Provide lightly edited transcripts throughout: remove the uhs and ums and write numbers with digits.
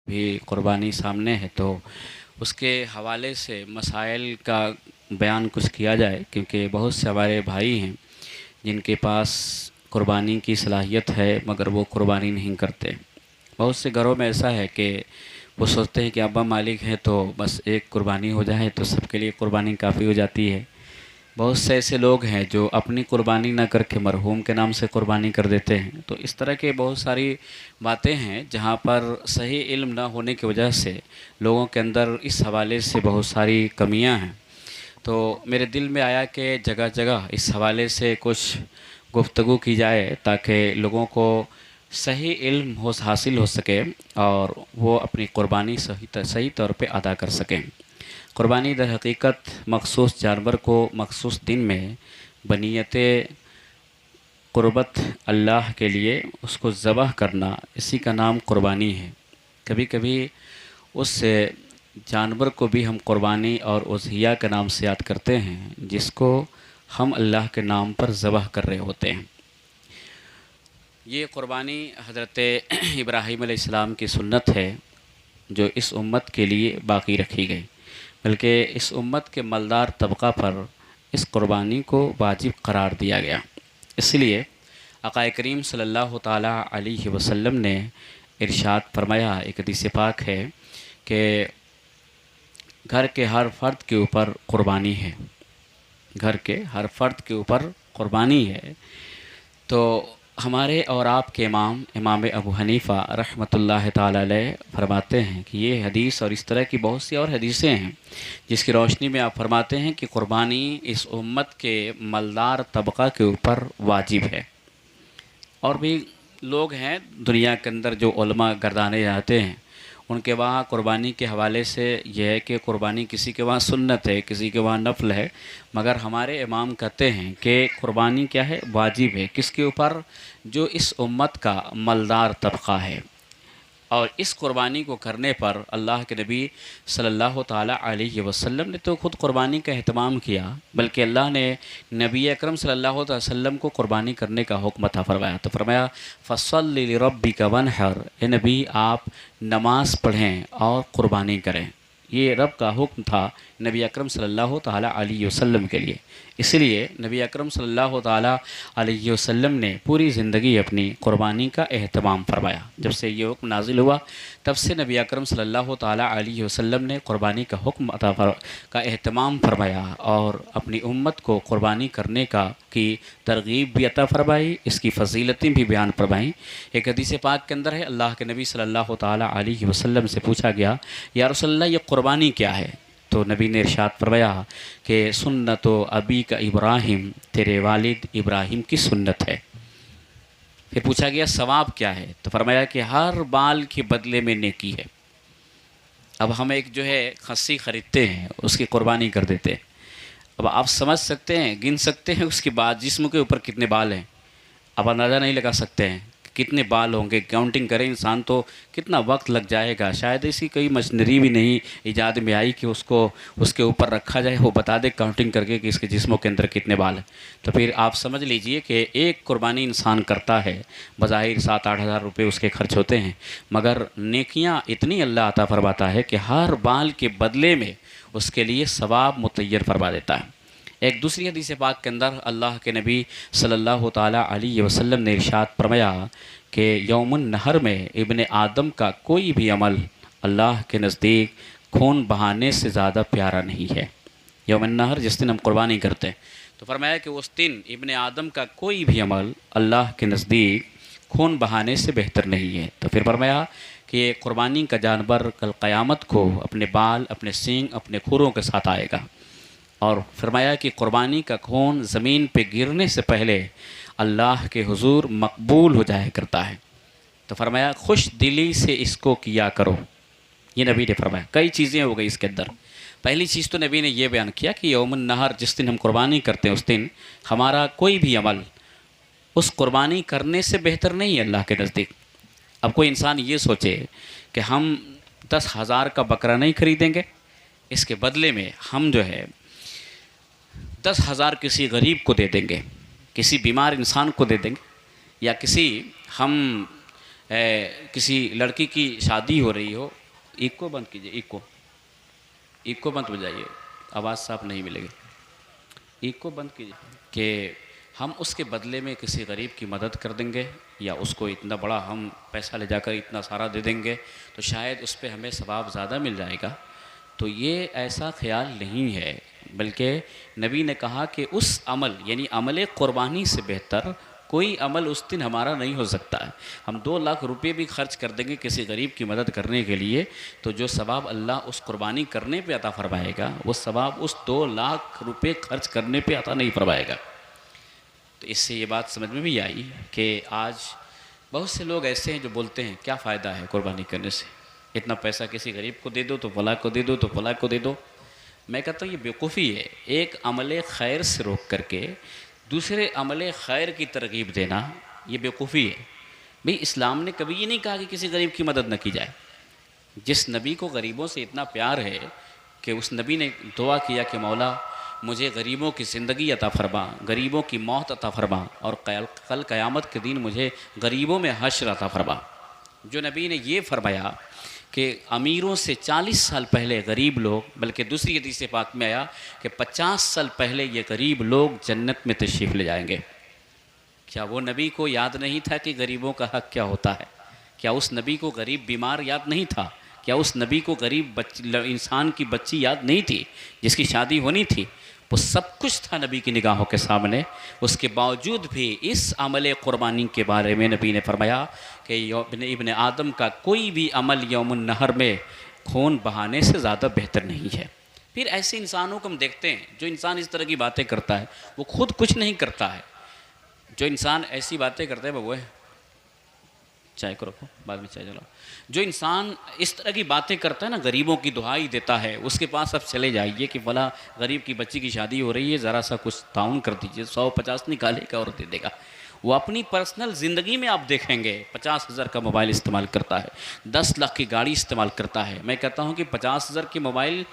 भी कुर्बानी सामने है तो उसके हवाले से मसाइल का बयान कुछ किया जाए, क्योंकि बहुत से हमारे भाई हैं जिनके पास कुर्बानी की सलाहियत है मगर वो कुर्बानी नहीं करते। बहुत से घरों में ऐसा है कि वो सोचते हैं कि अब्बा मालिक हैं तो बस एक कुर्बानी हो जाए तो सबके लिए कुर्बानी काफ़ी हो जाती है। बहुत से ऐसे लोग हैं जो अपनी कुर्बानी ना करके मरहूम के नाम से कुर्बानी कर देते हैं। तो इस तरह के बहुत सारी बातें हैं जहाँ पर सही इल्म ना होने की वजह से लोगों के अंदर इस हवाले से बहुत सारी कमियां हैं। तो मेरे दिल में आया कि जगह जगह इस हवाले से कुछ गुफ्तगू की जाए ताकि लोगों को सही इल्म हो हासिल हो सके और वो अपनी कुर्बानी सही तौर पे अदा कर सकें। कुर्बानी दर हकीकत मखसूस जानवर को मखसूस दिन में बनीयत क़ुरबत अल्लाह के लिए उसको ज़बह करना, इसी का नाम कुर्बानी है। कभी कभी उस जानवर को भी हम कुर्बानी और उज़हिया के नाम से याद करते हैं जिसको हम अल्लाह के नाम पर ज़बह कर रहे होते हैं। ये कुर्बानी हज़रत इब्राहीम अलैहिस्सलाम की सुन्नत है जो इस उम्मत के लिए बाकी रखी गई, बल्कि इस उम्मत के मलदार तबका पर इस कुर्बानी को वाजिब करार दिया गया। इसलिए आक़ा करीम सल्लल्लाहु ताला अलैहि वसल्लम ने इरशाद फरमाया, एक हदीस पाक है कि घर के हर फ़र्द के ऊपर कुर्बानी है, घर के हर फ़र्द के ऊपर कुर्बानी है। तो हमारे और आपके इमाम अबू हनीफ़ा रहमतुल्लाह ताला अलैह फरमाते हैं कि ये हदीस और इस तरह की बहुत सी और हदीसें हैं जिसकी रोशनी में आप फरमाते हैं कि कुर्बानी इस उम्मत के मलदार तबका के ऊपर वाजिब है। और भी लोग हैं दुनिया के अंदर जो उलमा गर्दाने जाते हैं, उनके वहाँ कुर्बानी के हवाले से यह है कि कुर्बानी किसी के वहाँ सुन्नत है, किसी के वहाँ नफ़ल है, मगर हमारे इमाम कहते हैं कि कुर्बानी क्या है, वाजिब है। किसके ऊपर? जो इस उम्मत का मलदार तबका है। और इस कुर्बानी को करने पर अल्लाह के नबी सल्लल्लाहु ताला अलैहि वसल्लम ने तो ख़ुद कुर्बानी का एहतमाम किया, बल्कि अल्लाह ने नबी अकरम सल्लल्लाहु अलैहि वसल्लम को कुर्बानी करने का हुक्म अता फरमाया। तो फरमाया फ़स्सल्लि लिरब्बिका वन्हर, ए नबी आप नमाज़ पढ़ें और क़ुरबानी करें। ये रब का हुक्म था नबी अकरम सल्लल्लाहु ताला अलैहि वसल्लम के लिए। इसलिए नबी अकरम सल्लल्लाहु ताला अलैहि वसल्लम ने पूरी ज़िंदगी अपनी कुर्बानी का एहतमाम फरमाया। जब से ये हुक्म नाजिल हुआ तब से नबी अकरम सल्लल्लाहु ताला अलैहि वसल्लम ने कुर्बानी का हुक्म का एहतमाम फरमाया और अपनी उम्मत को कुर्बानी करने की तरगीब भी अता फरमाई, इसकी फ़जीलतें भी बयान फरमाई। एक हदीस पाक के अंदर है, अल्लाह के नबी सल्लल्लाहु ताला अलैहि वसल्लम से पूछा गया, या रसूलल्लाह ये कुर्बानी क्या है? तो नबी ने इरशाद फरमाया कि सुन्नत अबी का इब्राहिम, तेरे वालिद इब्राहिम की सुन्नत है। फिर पूछा गया सवाब क्या है? तो फरमाया कि हर बाल के बदले में नेकी है। अब हम एक जो है खस्सी ख़रीदते हैं, उसकी कुर्बानी कर देते हैं। अब आप समझ सकते हैं, गिन सकते हैं उसके बाद जिस्म के ऊपर कितने बाल हैं। अब अंदाज़ा नहीं लगा सकते हैं कितने बाल होंगे, काउंटिंग करें इंसान तो कितना वक्त लग जाएगा। शायद ऐसी कोई मशीनरी भी नहीं ईजाद में आई कि उसको उसके ऊपर रखा जाए, वो बता दे काउंटिंग करके कि इसके जिस्मों के अंदर कितने बाल हैं। तो फिर आप समझ लीजिए कि एक कुर्बानी इंसान करता है, बज़ाहिर 7-8 हज़ार रुपये उसके खर्च होते हैं, मगर नेकियां इतनी अल्लाह अता फरमाता है कि हर बाल के बदले में उसके लिए सवाब मुतय्यर फरमा देता है। एक दूसरी हदीस पाक के अंदर अल्लाह के नबी सल्लल्लाहु ताला अलैहि वसल्लम ने इरशाद फरमाया कि यौमुन नहर में इब्ने आदम का कोई भी अमल अल्लाह के नज़दीक खून बहाने से ज़्यादा प्यारा नहीं है। यौमुन नहर जिस दिन हम कुर्बानी करते हैं, तो फरमाया कि उस दिन इब्ने आदम का कोई भी अमल अल्लाह के नज़दीक खून बहाने से बेहतर नहीं है। तो फिर फरमाया कि कुर्बानी का जानवर कल क़यामत को अपने बाल, अपने सींग, अपने खुरों के साथ आएगा। और फरमाया कि कुर्बानी का खून ज़मीन पे गिरने से पहले अल्लाह के हुजूर मकबूल हो जाया करता है। तो फरमाया खुश दिली से इसको किया करो। ये नबी ने फरमाया। कई चीज़ें हो गई इसके अंदर। पहली चीज़ तो नबी ने यह बयान किया कि यौमुन नहर जिस दिन हम कुर्बानी करते हैं उस दिन हमारा कोई भी अमल उस कुर्बानी करने से बेहतर नहीं है अल्लाह के नज़दीक। अब कोई इंसान ये सोचे कि हम 10,000 का बकरा नहीं खरीदेंगे, इसके बदले में हम जो है 10,000 किसी गरीब को दे देंगे, किसी बीमार इंसान को दे देंगे, या किसी हम किसी लड़की की शादी हो रही हो, इको बंद कीजिए, इको बंद बजाइए, आवाज़ साफ नहीं मिलेगी, इको बंद कीजिए, कि हम उसके बदले में किसी गरीब की मदद कर देंगे या उसको इतना बड़ा हम पैसा ले जाकर इतना सारा दे देंगे तो शायद उस पर हमें सवाब ज़्यादा मिल जाएगा। तो ये ऐसा ख्याल नहीं है, बल्कि नबी ने कहा कि उस अमल यानी अमल क़ुरबानी से बेहतर कोई अमल उस दिन हमारा नहीं हो सकता है। हम 2 लाख रुपए भी खर्च कर देंगे किसी गरीब की मदद करने के लिए, तो जो सवाब अल्लाह उस कुर्बानी करने पे अता फरमाएगा वो सवाब उस 2 लाख रुपए खर्च करने पे अता नहीं फरमाएगा। तो इससे ये बात समझ में भी आई कि आज बहुत से लोग ऐसे हैं जो बोलते हैं क्या फ़ायदा है कुर्बानी करने से, इतना पैसा किसी गरीब को दे दो तो फलाँ को दे दो तो फलाँ को दे दो। मैं कहता हूँ ये बेवकूफ़ी है। एक अमल खैर से रोक करके दूसरे अमल खैर की तरगीब देना ये बेवकूफ़ी है। भाई इस्लाम ने कभी ये नहीं कहा कि किसी गरीब की मदद न की जाए। जिस नबी को गरीबों से इतना प्यार है कि उस नबी ने दुआ किया कि मौला मुझे गरीबों की ज़िंदगी अता फरमा, गरीबों की मौत अता फरमा और कल क़यामत के दिन मुझे गरीबों में हश्र अता फरमा। जो नबी ने ये फरमाया कि अमीरों से 40 साल पहले गरीब लोग, बल्कि दूसरी हदीस पाक में आया कि 50 साल पहले ये गरीब लोग जन्नत में तशरीफ़ ले जाएंगे। क्या वो नबी को याद नहीं था कि गरीबों का हक़ क्या होता है? क्या उस नबी को गरीब बीमार याद नहीं था? क्या उस नबी को गरीब इंसान की बच्ची याद नहीं थी जिसकी शादी होनी थी? वो सब कुछ था नबी की निगाहों के सामने। उसके बावजूद भी इस अमल क़ुरबानी के बारे में नबी ने फरमाया कि इब्न आदम का कोई भी अमल यौमुन नहर में खून बहाने से ज़्यादा बेहतर नहीं है। फिर ऐसे इंसानों को हम देखते हैं, जो इंसान इस तरह की बातें करता है वो खुद कुछ नहीं करता है। जो इंसान ऐसी बातें करता है वो है, चाय को रखो बाद में चाय चलाओ। जो इंसान इस तरह की बातें करता है ना, गरीबों की दुहाई देता है, उसके पास अब चले जाइए कि फला गरीब की बच्ची की शादी हो रही है, ज़रा सा कुछ ताउन कर दीजिए, 150 निकालेगा और दे देगा। वो अपनी पर्सनल ज़िंदगी में आप देखेंगे 50,000 का मोबाइल इस्तेमाल करता है, 10 लाख की गाड़ी इस्तेमाल करता है। मैं कहता हूँ कि 50,000 की मोबाइल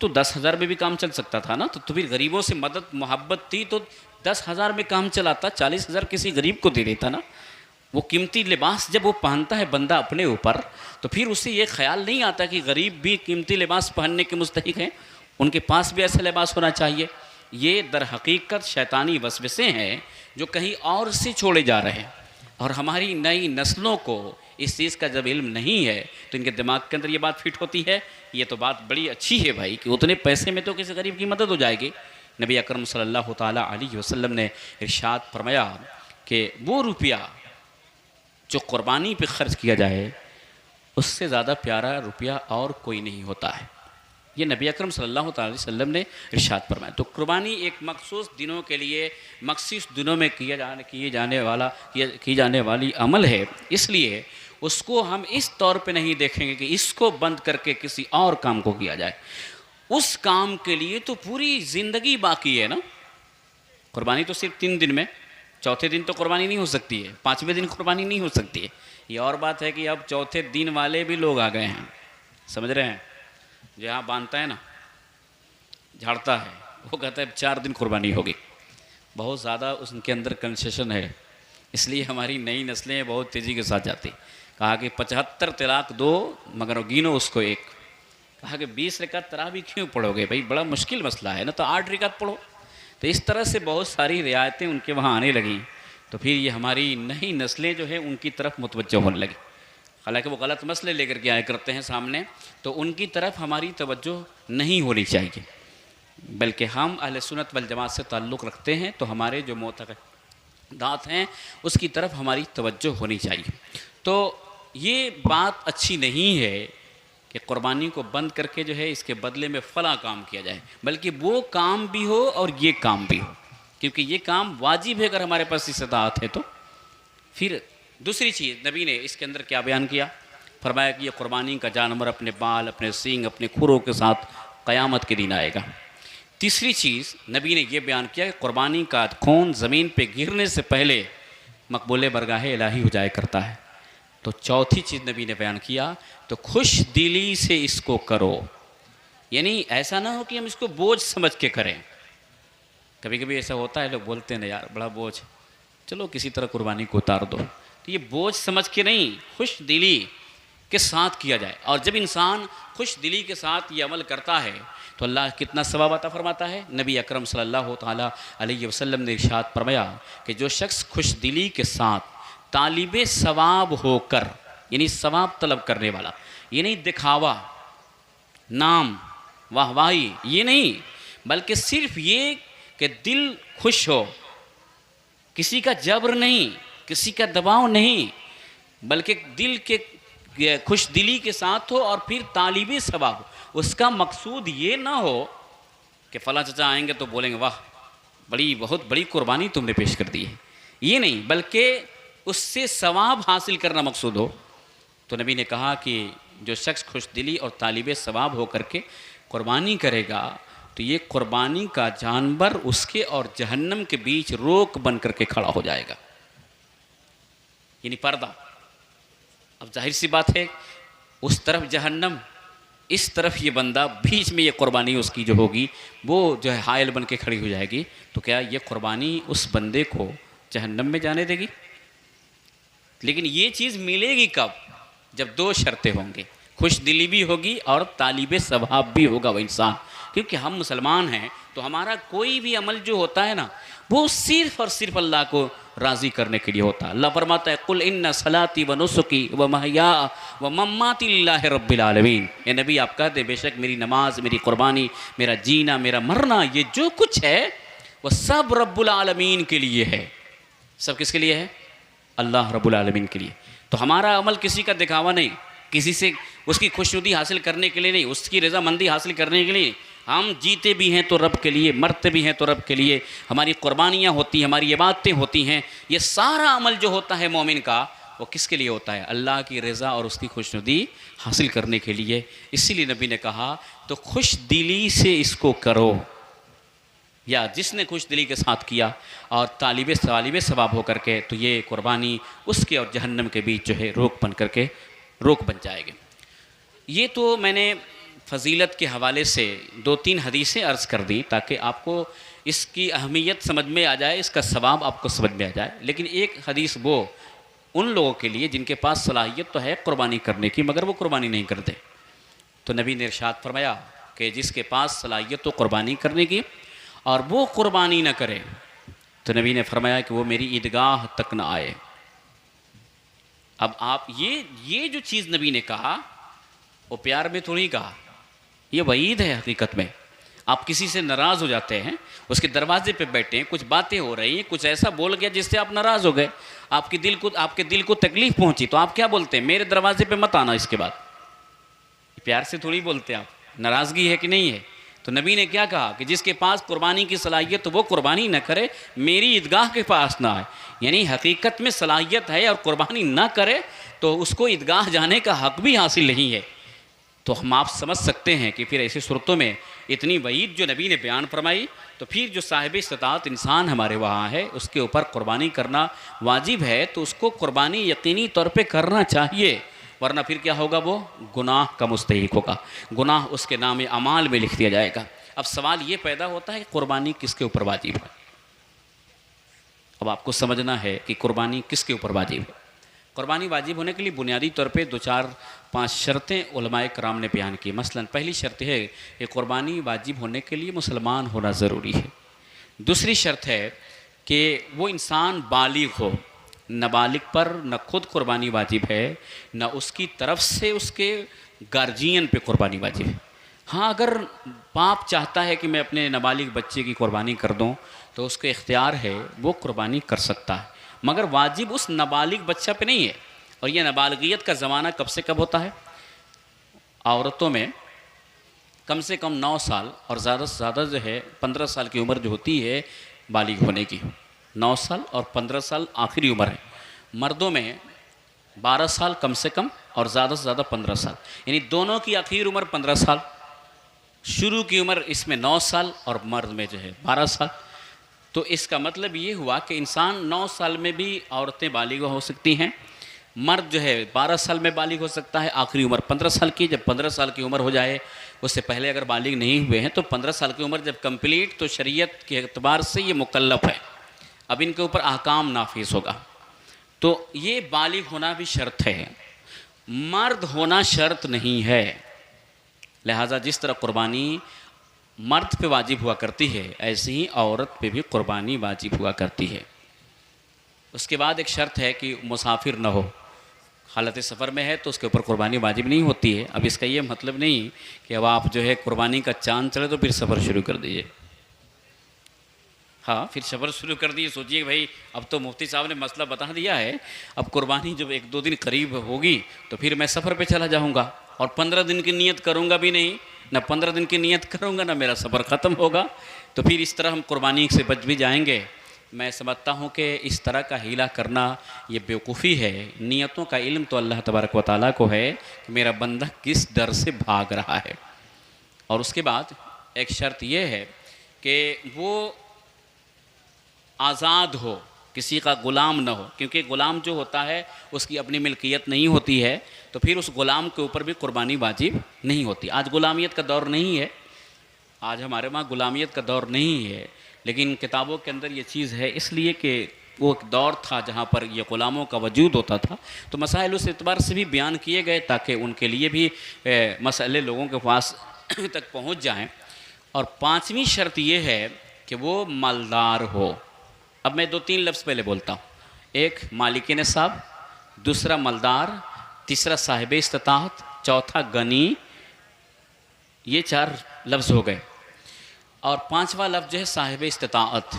तो 10,000 में भी काम चल सकता था ना। तो फिर गरीबों से मदद मोहब्बत थी तो 10,000 में काम चलाता, 40,000 किसी गरीब को दे देता ना। वो कीमती लिबास जब वो पहनता है बंदा अपने ऊपर, तो फिर उसे ये ख्याल नहीं आता कि गरीब भी कीमती लिबास पहनने के मुस्तहिक हैं, उनके पास भी ऐसा लिबास होना चाहिए। ये दर हकीकत शैतानी वसवसे हैं जो कहीं और से छोड़े जा रहे हैं। और हमारी नई नस्लों को इस चीज़ का जब इल्म नहीं है तो इनके दिमाग के अंदर ये बात फिट होती है, ये तो बात बड़ी अच्छी है भाई कि उतने पैसे में तो किसी गरीब की मदद हो जाएगी। नबी अकरम सल्लल्लाहु ताला अलैहि वसल्लम ने इरशाद फरमाया कि वो रुपया जो कुर्बानी पे खर्च किया जाए उससे ज़्यादा प्यारा रुपया और कोई नहीं होता है। ये नबी अकरम सल्लल्लाहु अलैहि वसल्लम ने इरशाद फरमाया। तो कुर्बानी एक मखसूस दिनों के लिए, मखसूस दिनों में की जाने वाली अमल है, इसलिए उसको हम इस तौर पे नहीं देखेंगे कि इसको बंद करके किसी और काम को किया जाए। उस काम के लिए तो पूरी ज़िंदगी बाकी है ना। कुर्बानी तो सिर्फ 3 दिन में, चौथे दिन तो कुर्बानी नहीं हो सकती है, 5वें दिन कुर्बानी नहीं हो सकती है। ये और बात है कि अब चौथे दिन वाले भी लोग आ गए हैं, समझ रहे हैं। जहाँ बांधता है ना, झाड़ता है, वो कहता है 4 दिन कुर्बानी होगी। बहुत ज़्यादा उनके अंदर कंसेशन है, इसलिए हमारी नई नस्लें बहुत तेज़ी के साथ जाती। कहा कि 75 तलाक दो मगर गिनो उसको एक। कहा कि 20 रकात तरावी क्यों पढ़ोगे भाई, बड़ा मुश्किल मसला है ना, तो 8 रकात पढ़ो। तो इस तरह से बहुत सारी रियायतें उनके वहाँ आने लगीं। तो फिर ये हमारी नई नस्लें जो है उनकी तरफ मुतवज्जो होने लगी। हालांकि वो गलत मसले लेकर के आया करते हैं सामने, तो उनकी तरफ हमारी तवज्जो नहीं होनी चाहिए, बल्कि हम अहले सुन्नत वल जमात से ताल्लुक़ रखते हैं तो हमारे जो मोतक़दात हैं उसकी तरफ हमारी तवज्जो होनी चाहिए। तो ये बात अच्छी नहीं है कि कुर्बानी को बंद करके जो है इसके बदले में फ़ला काम किया जाए, बल्कि वो काम भी हो और ये काम भी हो, क्योंकि ये काम वाजिब है अगर हमारे पास इस्तात है तो। फिर दूसरी चीज़ नबी ने इसके अंदर क्या बयान किया, फरमाया कि ये कुर्बानी का जानवर अपने बाल, अपने सींग, अपने खुरों के साथ क़यामत के दिन आएगा। तीसरी चीज़ नबी ने ये बयान किया कि कुर्बानी का खून ज़मीन पे गिरने से पहले मकबूल बरगाह इलाही हो जाया करता है। तो चौथी चीज़ नबी ने बयान किया, तो खुश दिली से इसको करो, यानी ऐसा ना हो कि हम इसको बोझ समझ के करें। कभी कभी ऐसा होता है, लोग बोलते हैं ना यार बड़ा बोझ, चलो किसी तरह कुर्बानी को उतार दो। तो ये बोझ समझ के नहीं, खुश दिली के साथ किया जाए। और जब इंसान खुश दिली के साथ ये अमल करता है तो अल्लाह कितना सवाब अता फरमाता है। नबी अकरम सल्लल्लाहु ताला अलैहि वसल्लम ने इरशाद फरमाया कि जो शख्स खुश दिली के साथ तालिबे सवाब होकर, यानी सवाब तलब करने वाला, ये नहीं दिखावा, नाम, वाहवाही, ये नहीं, बल्कि सिर्फ ये कि दिल खुश हो, किसी का जबर नहीं, किसी का दबाव नहीं, बल्कि दिल के खुश दिली के साथ हो और फिर तालिबे सवाब। उसका मकसूद ये ना हो कि फ़लाँ चचा आएंगे तो बोलेंगे वाह बहुत बड़ी कुर्बानी तुमने पेश कर दी है, ये नहीं, बल्कि उससे सवाब हासिल करना मकसूद हो। तो नबी ने कहा कि जो शख्स खुश दिली और तालिबे सवाब हो करके कुर्बानी करेगा तो ये कुर्बानी का जानवर उसके और जहन्नम के बीच रोक बन करके खड़ा हो जाएगा, यानी पर्दा। अब जाहिर सी बात है, उस तरफ जहन्नम, इस तरफ ये बंदा, बीच में ये कुर्बानी उसकी जो होगी वो जो है हायल बन के खड़ी हो जाएगी। तो क्या ये कुर्बानी उस बंदे को जहन्नम में जाने देगी? लेकिन ये चीज़ मिलेगी कब? जब दो शर्तें होंगे, खुश दिली भी होगी और तालिबे सवाब भी होगा वो इंसान। क्योंकि हम मुसलमान हैं तो हमारा कोई भी अमल जो होता है ना, वो सिर्फ और सिर्फ अल्लाह को राज़ी करने के लिए होता है। अल्लाह फरमाता है कुल इन्ना सलाती व नुसुकी व महया व मम्माती लिल्लाहि रब्बिल आलमीन। ये नबी आप कहते हैं बेशक मेरी नमाज, मेरी कुर्बानी, मेरा जीना, मेरा मरना, ये जो कुछ है वह सब रब्बुल आलमीन के लिए है। सब किसके लिए है? अल्लाह रब्बुल आलमीन के लिए। तो हमारा अमल किसी का दिखावा नहीं, किसी से उसकी खुशनुदी हासिल करने के लिए नहीं, उसकी रज़ामंदी हासिल करने के लिए। हम जीते भी हैं तो रब के लिए, मरते भी हैं तो रब के लिए, हमारी कुर्बानियाँ होती हैं, हमारी इबादतें होती हैं। ये सारा अमल जो होता है मोमिन का, वो किसके लिए होता है? अल्लाह की रज़ा और उसकी खुशनुदी हासिल करने के लिए। इसीलिए नबी ने कहा तो खुश दिली से इसको करो, या जिसने खुश दिली के साथ किया और तालिबे सवाब हो करके, तो ये कुर्बानी उसके और जहन्नम के बीच जो है रोक बन जाएगी। ये तो मैंने फ़जीलत के हवाले से 2-3 हदीसें अर्ज़ कर दी ताकि आपको इसकी अहमियत समझ में आ जाए, इसका सवाब आपको समझ में आ जाए। लेकिन एक हदीस वो उन लोगों के लिए जिनके पास सलाहियत तो है कुर्बानी करने की, मगर वो कुर्बानी नहीं करते। तो नबी ने इरशाद फरमाया कि जिसके पास सलाहियत तो कुर्बानी करने की और वो कुर्बानी न करे, तो नबी ने फरमाया कि वो मेरी ईदगाह तक न आए। अब आप ये जो चीज़ नबी ने कहा वो प्यार में थोड़ी कहा, ये वईद है। हकीकत में आप किसी से नाराज़ हो जाते हैं, उसके दरवाजे पे बैठे हैं, कुछ बातें हो रही हैं, कुछ ऐसा बोल गया जिससे आप नाराज़ हो गए, आपके दिल को तकलीफ़ पहुंची, तो आप क्या बोलते हैं? मेरे दरवाजे पे मत आना। इसके बाद प्यार से थोड़ी बोलते हैं आप, नाराज़गी है कि नहीं है? तो नबी ने क्या कहा कि जिसके पास कुर्बानी की सलाहियत तो वो कुर्बानी न करे, मेरी ईदगाह के पास ना आए। यानी हकीकत में सलाहियत है और कुर्बानी ना करे तो उसको ईदगाह जाने का हक भी हासिल नहीं है। तो हम आप समझ सकते हैं कि फिर ऐसी सूरतों में इतनी वईद जो नबी ने बयान फरमाई, तो फिर जो साहिब इस्तात इंसान हमारे वहाँ है उसके ऊपर कुर्बानी करना वाजिब है, तो उसको कुर्बानी यकीनी तौर पे करना चाहिए, वरना फिर क्या होगा? वो गुनाह का मुस्तहिक होगा, गुनाह उसके नाम अमाल में लिख दिया जाएगा। अब सवाल ये पैदा होता है कि कुर्बानी किसके ऊपर वाजिब है? अब आपको समझना है कि कुर्बानी किसके ऊपर वाजिब है। कुर्बानी वाजिब होने के लिए बुनियादी तौर पे 2-4-5 शर्तें उलमाए कराम ने बयान की। मसलन पहली शर्त है कि कुर्बानी वाजिब होने के लिए मुसलमान होना ज़रूरी है। दूसरी शर्त है कि वो इंसान बालिग हो, नाबालिग पर न खुद कुर्बानी वाजिब है न उसकी तरफ से उसके गार्जियन पे कुर्बानी वाजिब है। हाँ, अगर बाप चाहता है कि मैं अपने नाबालिग बच्चे की कुर्बानी कर दूँ तो उसको इख्तियार है, वो कुर्बानी कर सकता है, मगर वाजिब उस नाबालिग बच्चा पे नहीं है। और यह नाबालिगियत का ज़माना कब से कब होता है? औरतों में कम से कम 9 साल और ज़्यादा से ज़्यादा जो है 15 साल की उम्र जो होती है बालिग होने की, 9 साल और 15 साल आखिरी उम्र है। मर्दों में 12 साल कम से कम और ज़्यादा से ज़्यादा 15 साल, यानी दोनों की आखिरी उम्र 15 साल, शुरू की उम्र इसमें 9 साल और मर्द में जो है 12 साल। तो इसका मतलब ये हुआ कि इंसान 9 साल में भी औरतें बालिग हो सकती हैं, मर्द जो है 12 साल में बालिग हो सकता है, आखिरी उम्र 15 साल की। जब 15 साल की उम्र हो जाए, उससे पहले अगर बालिग नहीं हुए हैं तो 15 साल की उम्र जब कंप्लीट, तो शरीयत के एतबार से ये मुकल्लफ है, अब इनके ऊपर अहकाम नाफिज होगा। तो ये बालिग होना भी शर्त है, मर्द होना शर्त नहीं है। लिहाजा जिस तरह कुर्बानी मर्द पे वाजिब हुआ करती है, ऐसे ही औरत पे भी कुर्बानी वाजिब हुआ करती है। उसके बाद एक शर्त है कि मुसाफिर न हो, हालत सफ़र में है तो उसके ऊपर कुर्बानी वाजिब नहीं होती है। अब इसका ये मतलब नहीं कि अब आप जो है कुर्बानी का चांद चढ़े तो फिर सफ़र शुरू कर दीजिए। हाँ, फिर सफ़र शुरू कर दिए, सोचिए भाई अब तो मुफ्ती साहब ने मसला बता दिया है, अब कुर्बानी जब 1-2 दिन करीब होगी तो फिर मैं सफ़र पे चला जाऊँगा और 15 दिन की नीयत करूँगा भी नहीं, ना 15 दिन की नीयत करूँगा ना मेरा सफ़र ख़त्म होगा, तो फिर इस तरह हम कुर्बानी से बच भी जाएंगे। मैं समझता हूँ कि इस तरह का हीला करना ये बेवकूफ़ी है। नीयतों का इल्म तो अल्लाह तबारक व तआला को है कि मेरा बंदा किस डर से भाग रहा है। और उसके बाद एक शर्त ये है कि वो आज़ाद हो, किसी का ग़ुलाम न हो, क्योंकि ग़ुलाम जो होता है उसकी अपनी मिल्कियत नहीं होती है, तो फिर उस ग़ुलाम के ऊपर भी कुर्बानी वाजिब नहीं होती। आज ग़ुलामियत का दौर नहीं है, आज हमारे वहाँ ग़ुलामियत का दौर नहीं है, लेकिन किताबों के अंदर ये चीज़ है इसलिए कि वो एक दौर था जहाँ पर ये ग़ुलामों का वजूद होता था, तो मसाइल उस एतबार से भी बयान किए गए ताकि उनके लिए भी मसले लोगों के पास तक पहुँच जाएँ। और 5वीं शर्त ये है कि वो मालदार हो। अब मैं 2-3 लफ्ज़ पहले बोलता हूँ, एक मालिक निसाब, दूसरा मालदार, तीसरा साहिब इस्तिताअत, चौथा गनी, ये 4 लफ्ज़ हो गए। और 5वां लफ्ज़ जो है साहिब इस्तिताअत।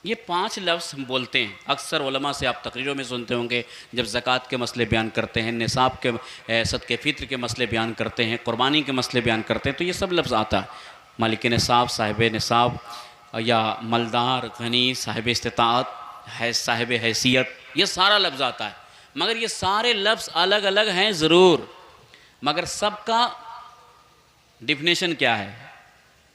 ये 5 लफ्ज़ हम बोलते हैं, अक्सर उलमा से आप तकरीरों में सुनते होंगे जब ज़कात के मसले बयान करते हैं, निसाब के सदक़े फ़ित्र के मसले बयान करते हैं, कुर्बानी के मसले बयान करते हैं, तो ये सब लफ्ज़ आता है, मालिक निसाब, साहिब निसाब या मलदार, गनी, साहिब इस्तिताअत, है साहिब हैसियत, ये सारा लफ्ज़ आता है। मगर ये सारे लफ्ज़ अलग अलग हैं ज़रूर, मगर सबका डिफिनेशन क्या है?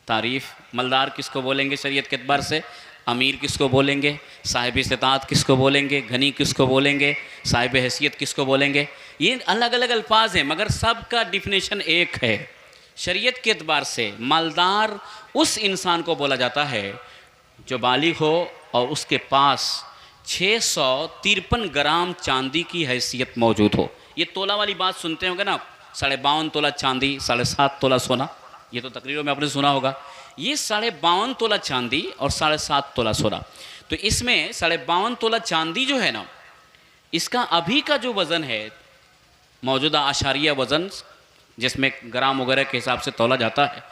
तारीफ़। मलदार किसको बोलेंगे शरीयत के एतबार से? अमीर किसको बोलेंगे? साहिब इस्तिताअत किसको बोलेंगे? गनी किसको बोलेंगे? साहिब हैसियत किसको बोलेंगे? ये अलग अलग अल्फाज हैं मगर सबका डिफिनेशन एक है। शरीयत के एतबार से मालदार उस इंसान को बोला जाता है जो बालिग हो और उसके पास 653 ग्राम चांदी की हैसियत मौजूद हो। ये तोला वाली बात सुनते होंगे ना, 52.5 तोला चांदी, 7.5 तोला सोना, ये तो तकरीरों में आपने सुना होगा। ये 52.5 तोला चांदी और 7.5 तोला सोना, तो इसमें 52.5 तोला चांदी जो है ना, इसका अभी का जो वज़न है, मौजूदा आशारिया वज़न जिसमें ग्राम वगैरह के हिसाब से तोला जाता है,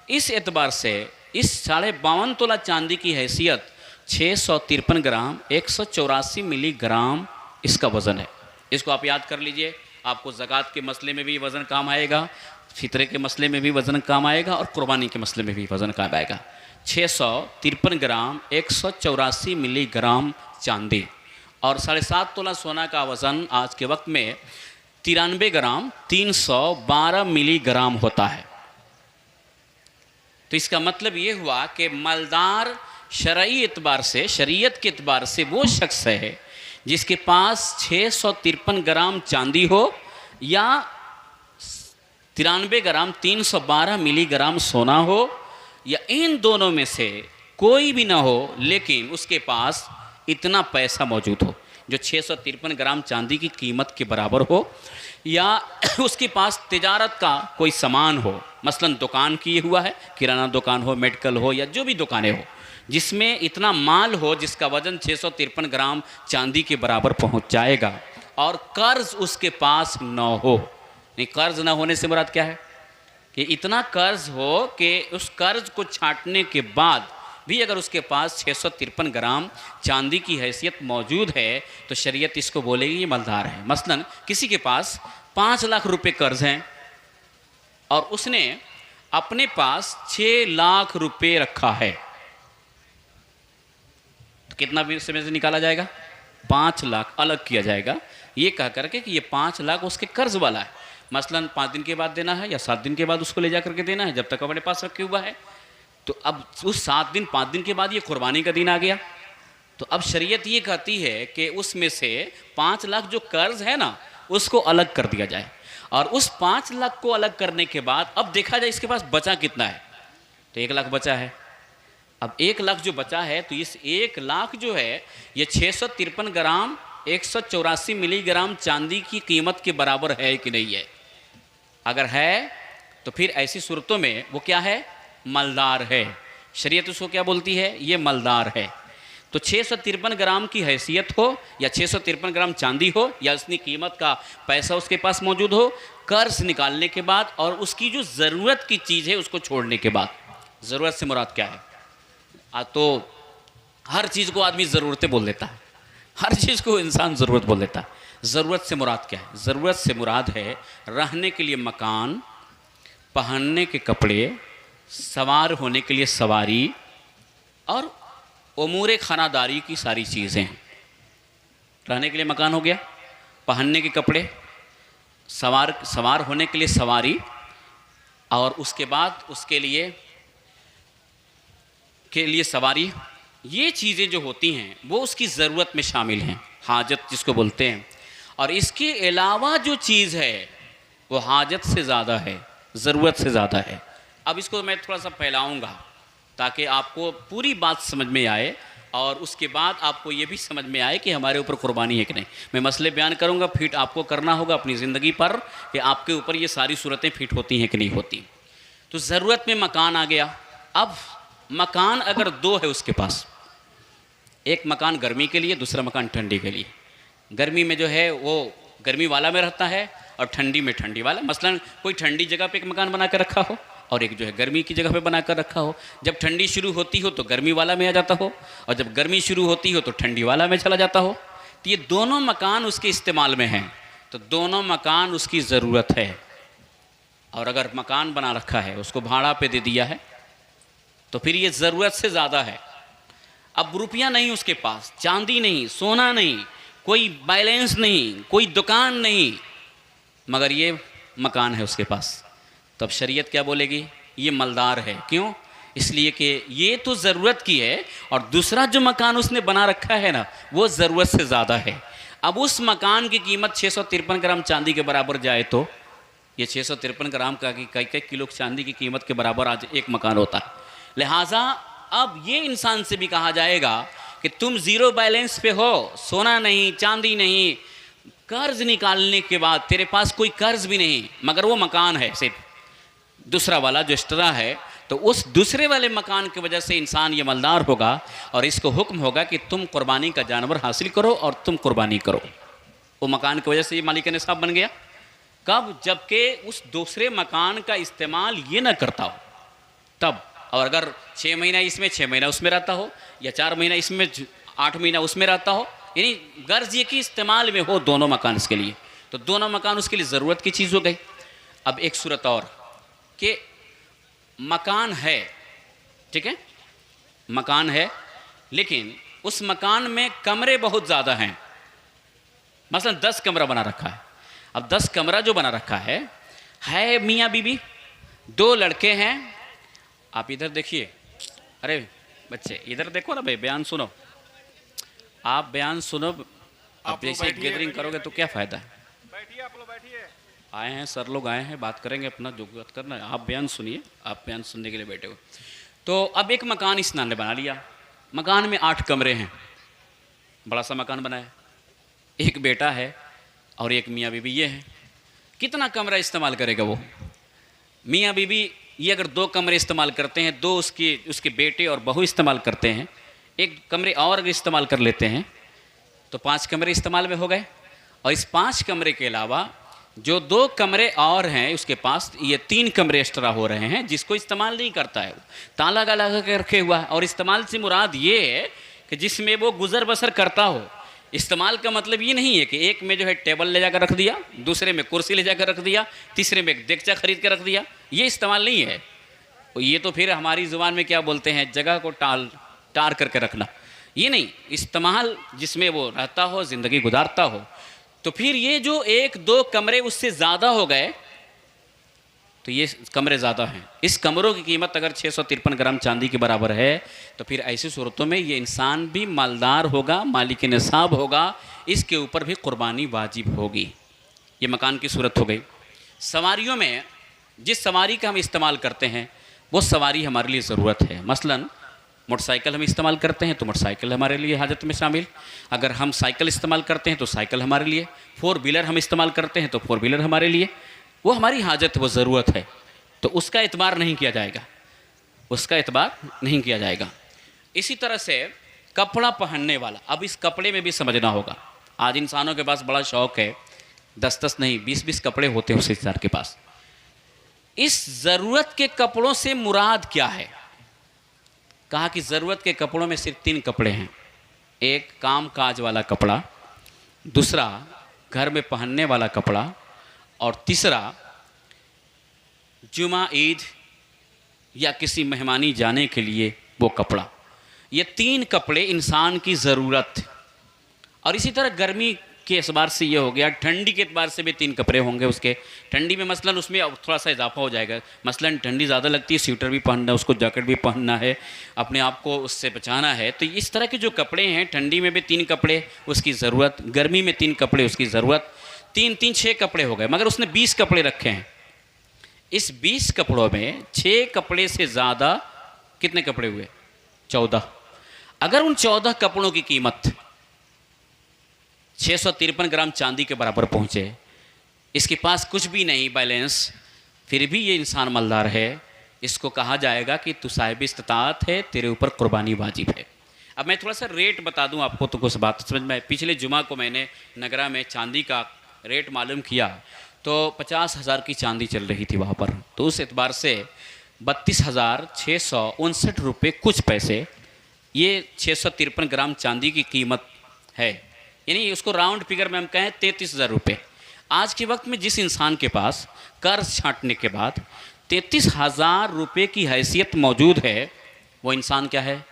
इस एतबार से इस 52.5 तोला चांदी की हैसियत 653 ग्राम 184 मिलीग्राम इसका वज़न है। इसको आप याद कर लीजिए, आपको ज़कात के मसले में भी वज़न काम आएगा, फितरे के मसले में भी वज़न काम आएगा और कुर्बानी के मसले में भी वज़न काम आएगा। 653 ग्राम 184 मिलीग्राम चांदी और 7.5 तोला सोना का वज़न आज के वक्त में 93 ग्राम 312 मिलीग्राम होता है। तो इसका मतलब ये हुआ कि मालदार शरई एतबार से, शरीयत के एतबार से वो शख्स है जिसके पास 653 ग्राम चांदी हो या 93 ग्राम 312 मिलीग्राम सोना हो, या इन दोनों में से कोई भी ना हो लेकिन उसके पास इतना पैसा मौजूद हो जो 653 ग्राम चांदी की कीमत के बराबर हो, या उसके पास तिजारत का कोई सामान हो, मसलन दुकान किए हुआ है, किराना दुकान हो, मेडिकल हो, या जो भी दुकानें हो, जिसमें इतना माल हो जिसका वज़न 653 ग्राम चांदी के बराबर पहुंच जाएगा, और कर्ज़ उसके पास न हो। नहीं, कर्ज़ न होने से मुराद क्या है कि इतना कर्ज़ हो कि उस कर्ज़ को छांटने के बाद भी अगर उसके पास 653 ग्राम चांदी की हैसियत मौजूद है तो शरीयत इसको बोलेगी ये मालदार है। मसलन किसी के पास 5 लाख रुपए कर्ज़ हैं और उसने अपने पास 6 लाख रुपए रखा है, तो कितना भी इसमें से निकाला जाएगा? 5 लाख अलग किया जाएगा, ये कह करके कि ये 5 लाख उसके कर्ज़ वाला है। मसलन 5 दिन के बाद देना है या 7 दिन के बाद उसको ले जा करके देना है, जब तक अपने पास रखे हुआ है। तो अब उस 7 दिन 5 दिन के बाद ये कुर्बानी का दिन आ गया, तो अब शरीयत ये कहती है कि उसमें से 5 लाख जो कर्ज़ है ना उसको अलग कर दिया जाए, और उस 5 लाख को अलग करने के बाद अब देखा जाए इसके पास बचा कितना है। तो 1 लाख बचा है। अब 1 लाख जो बचा है तो इस 1 लाख जो है ये 653 ग्राम 184 मिलीग्राम चांदी की कीमत के बराबर है कि नहीं है? अगर है तो फिर ऐसी सूरतों में वो क्या है? मालदार है। शरीयत उसको क्या बोलती है? ये मालदार है। तो 653 ग्राम की हैसियत हो या 653 ग्राम चांदी हो या उसकी कीमत का पैसा उसके पास मौजूद हो, कर्ज निकालने के बाद और उसकी जो ज़रूरत की चीज़ है उसको छोड़ने के बाद, ज़रूरत से मुराद क्या है? तो हर चीज़ को आदमी ज़रूरतें बोल देता है, हर चीज़ को इंसान ज़रूरत बोल देता है। ज़रूरत से मुराद क्या है? ज़रूरत से मुराद है रहने के लिए मकान, पहनने के कपड़े, सवार होने के लिए सवारी और उमूर खानादारी की सारी चीज़ें। रहने के लिए मकान हो गया, पहनने के कपड़े, सवार होने के लिए सवारी और उसके बाद उसके लिए सवारी। ये चीज़ें जो होती हैं वो उसकी ज़रूरत में शामिल हैं, हाजत जिसको बोलते हैं। और इसके अलावा जो चीज़ है वो हाजत से ज़्यादा है, ज़रूरत से ज़्यादा है। अब इसको मैं थोड़ा सा फैलाऊँगा ताकि आपको पूरी बात समझ में आए और उसके बाद आपको ये भी समझ में आए कि हमारे ऊपर कुर्बानी है कि नहीं। मैं मसले बयान करूँगा, फिट आपको करना होगा अपनी ज़िंदगी पर कि आपके ऊपर ये सारी सूरतें फिट होती हैं कि नहीं होती। तो ज़रूरत में मकान आ गया। अब मकान अगर दो है उसके पास, एक मकान गर्मी के लिए, दूसरा मकान ठंडी के लिए। गर्मी में जो है वो गर्मी वाला में रहता है और ठंडी में ठंडी वाला। मसलन कोई ठंडी जगह पे एक मकान बना कर रखा हो और एक जो है गर्मी की जगह पे बना कर रखा हो। जब ठंडी शुरू होती हो तो गर्मी वाला में आ जाता हो और जब गर्मी शुरू होती हो तो ठंडी वाला में चला जाता हो। तो ये दोनों मकान उसके इस्तेमाल में हैं, तो दोनों मकान उसकी ज़रूरत है। और अगर मकान बना रखा है उसको भाड़ा पे दे दिया है तो फिर ये ज़रूरत से ज़्यादा है। अब रुपया नहीं उसके पास, चांदी नहीं, सोना नहीं, कोई बैलेंस नहीं, कोई दुकान नहीं, मगर ये मकान है उसके पास। तो अब शरीयत क्या बोलेगी? ये मालदार है। क्यों? इसलिए कि ये तो ज़रूरत की है और दूसरा जो मकान उसने बना रखा है ना वो ज़रूरत से ज़्यादा है। अब उस मकान की कीमत 653 ग्राम चांदी के बराबर जाए तो ये 653 ग्राम का कई किलो चांदी की कीमत के बराबर आज एक मकान होता है। लिहाजा अब ये इंसान से भी कहा जाएगा कि तुम ज़ीरो बैलेंस पे हो, सोना नहीं, चांदी नहीं, कर्ज निकालने के बाद तेरे पास कोई कर्ज भी नहीं, मगर वो मकान है सिर्फ दूसरा वाला जो एक्स्ट्रा है। तो उस दूसरे वाले मकान की वजह से इंसान ये मालदार होगा और इसको हुक्म होगा कि तुम कुर्बानी का जानवर हासिल करो और तुम कुर्बानी करो। वो मकान की वजह से ये मालिक निसाब बन गया। कब? जबकि उस दूसरे मकान का इस्तेमाल ये ना करता हो तब। और अगर 6 महीना इसमें 6 महीना उसमें रहता हो या 4 महीना इसमें 8 महीना उसमें रहता हो, यानी गर्ज ये कि इस्तेमाल में हो दोनों मकान इसके लिए, तो दोनों मकान उसके लिए ज़रूरत की चीज़ हो गई। अब एक सूरत और कि मकान है, ठीक है, मकान है लेकिन उस मकान में कमरे बहुत ज़्यादा हैं। मसलन 10 कमरा बना रखा है। अब 10 कमरा जो बना रखा है मियाँ बीबी, 2 लड़के हैं। आप इधर देखिए, अरे बच्चे इधर देखो ना भाई, बयान सुनो, आप बयान सुनो। आप जैसे गैदरिंग करोगे तो क्या फ़ायदा है? बैठिए, आप लोग बैठिए। आए हैं सर लोग, आए हैं, बात करेंगे अपना जो बात करना है। आप बयान सुनिए, आप बयान सुनने के लिए बैठे हो। तो अब एक मकान इस नान ने बना लिया। मकान में 8 कमरे हैं, बड़ा सा मकान बनाया। एक बेटा है और एक मियाँ बीबी ये है। कितना कमरा इस्तेमाल करेगा वो? मियाँ बीबी ये अगर 2 कमरे इस्तेमाल करते हैं, 2 उसके बेटे और बहू इस्तेमाल करते हैं, 1 कमरे और अगर इस्तेमाल कर लेते हैं तो 5 कमरे इस्तेमाल में हो गए। और इस 5 कमरे के अलावा जो 2 कमरे और हैं उसके पास, ये 3 कमरे एक्स्ट्रा हो रहे हैं जिसको इस्तेमाल नहीं करता है, ताला लगा के रखे हुआ है। और इस्तेमाल से मुराद ये है कि जिसमें वो गुजर बसर करता हो। इस्तेमाल का मतलब ये नहीं है कि एक में जो है टेबल ले जाकर रख दिया, दूसरे में कुर्सी ले जाकर रख दिया, तीसरे में एक देगचा खरीद कर रख दिया, ये इस्तेमाल नहीं है। ये तो फिर हमारी ज़ुबान में क्या बोलते हैं, जगह को टार करके रखना, ये नहीं। इस्तेमाल जिसमें वो रहता हो, ज़िंदगी गुजारता हो। तो फिर ये जो 1-2 कमरे उससे ज़्यादा हो गए तो ये कमरे ज़्यादा हैं। इस कमरों की कीमत अगर 653 ग्राम चांदी के बराबर है तो फिर ऐसी सूरतों में ये इंसान भी मालदार होगा, मालिक निसाब होगा, इसके ऊपर भी कुर्बानी वाजिब होगी। ये मकान की सूरत हो गई। सवारियों में जिस सवारी का हम इस्तेमाल करते हैं वो सवारी हमारे लिए ज़रूरत है। मसलन मोटरसाइकिल हम इस्तेमाल करते हैं तो मोटरसाइकिल हमारे लिए हाजत में शामिल। अगर हम साइकिल इस्तेमाल करते हैं तो साइकिल हमारे लिए। फोर व्हीलर हम इस्तेमाल करते हैं तो फोर व्हीलर हमारे लिए। वो हमारी हाजत, वो ज़रूरत है, तो उसका एतबार नहीं किया जाएगा, उसका एतबार नहीं किया जाएगा। इसी तरह से कपड़ा पहनने वाला, अब इस कपड़े में भी समझना होगा। आज इंसानों के पास बड़ा शौक़ है, 10-10 नहीं 20-20 कपड़े होते हैं उस इंसान के पास। इस ज़रूरत के कपड़ों से मुराद क्या है? कहा कि ज़रूरत के कपड़ों में सिर्फ 3 कपड़े हैं। एक काम काज वाला कपड़ा, दूसरा घर में पहनने वाला कपड़ा, और तीसरा जुमा ईद या किसी मेहमानी जाने के लिए वो कपड़ा। ये 3 कपड़े इंसान की ज़रूरत। और इसी तरह गर्मी के एतबार से ये हो गया, ठंडी के एतबार से भी 3 कपड़े होंगे उसके। ठंडी में मसलन उसमें थोड़ा सा इजाफा हो जाएगा, मसलन ठंडी ज़्यादा लगती है, स्वेटर भी पहनना है उसको, जैकेट भी पहनना है, अपने आप को उससे बचाना है। तो इस तरह के जो कपड़े हैं, ठंडी में भी 3 कपड़े उसकी ज़रूरत, गर्मी में 3 कपड़े उसकी ज़रूरत, 3-3 6 कपड़े हो गए। मगर उसने 20 कपड़े रखे हैं। इस 20 कपड़ों में 6 कपड़े से ज़्यादा कितने कपड़े हुए? 14। अगर उन 14 कपड़ों की कीमत 653 ग्राम चांदी के बराबर पहुँचे, इसके पास कुछ भी नहीं बैलेंस, फिर भी ये इंसान मालदार है, इसको कहा जाएगा कि तू साहिब इस्तात है, तेरे ऊपर कुर्बानी वाजिब है। अब मैं थोड़ा सा रेट बता दूं आपको तो कुछ बात समझ में। पिछले जुमा को मैंने नगरा में चांदी का रेट मालूम किया तो 50,000 की चांदी चल रही थी वहाँ पर। तो उस एतबार से 32,659 रुपये कुछ पैसे, ये 653 ग्राम चांदी की कीमत है। यानी उसको राउंड फिगर में हम कहें 33,000 रुपये। आज के वक्त में जिस इंसान के पास कर्ज छांटने के बाद 33,000 रुपये की हैसियत मौजूद है, वो इंसान क्या है?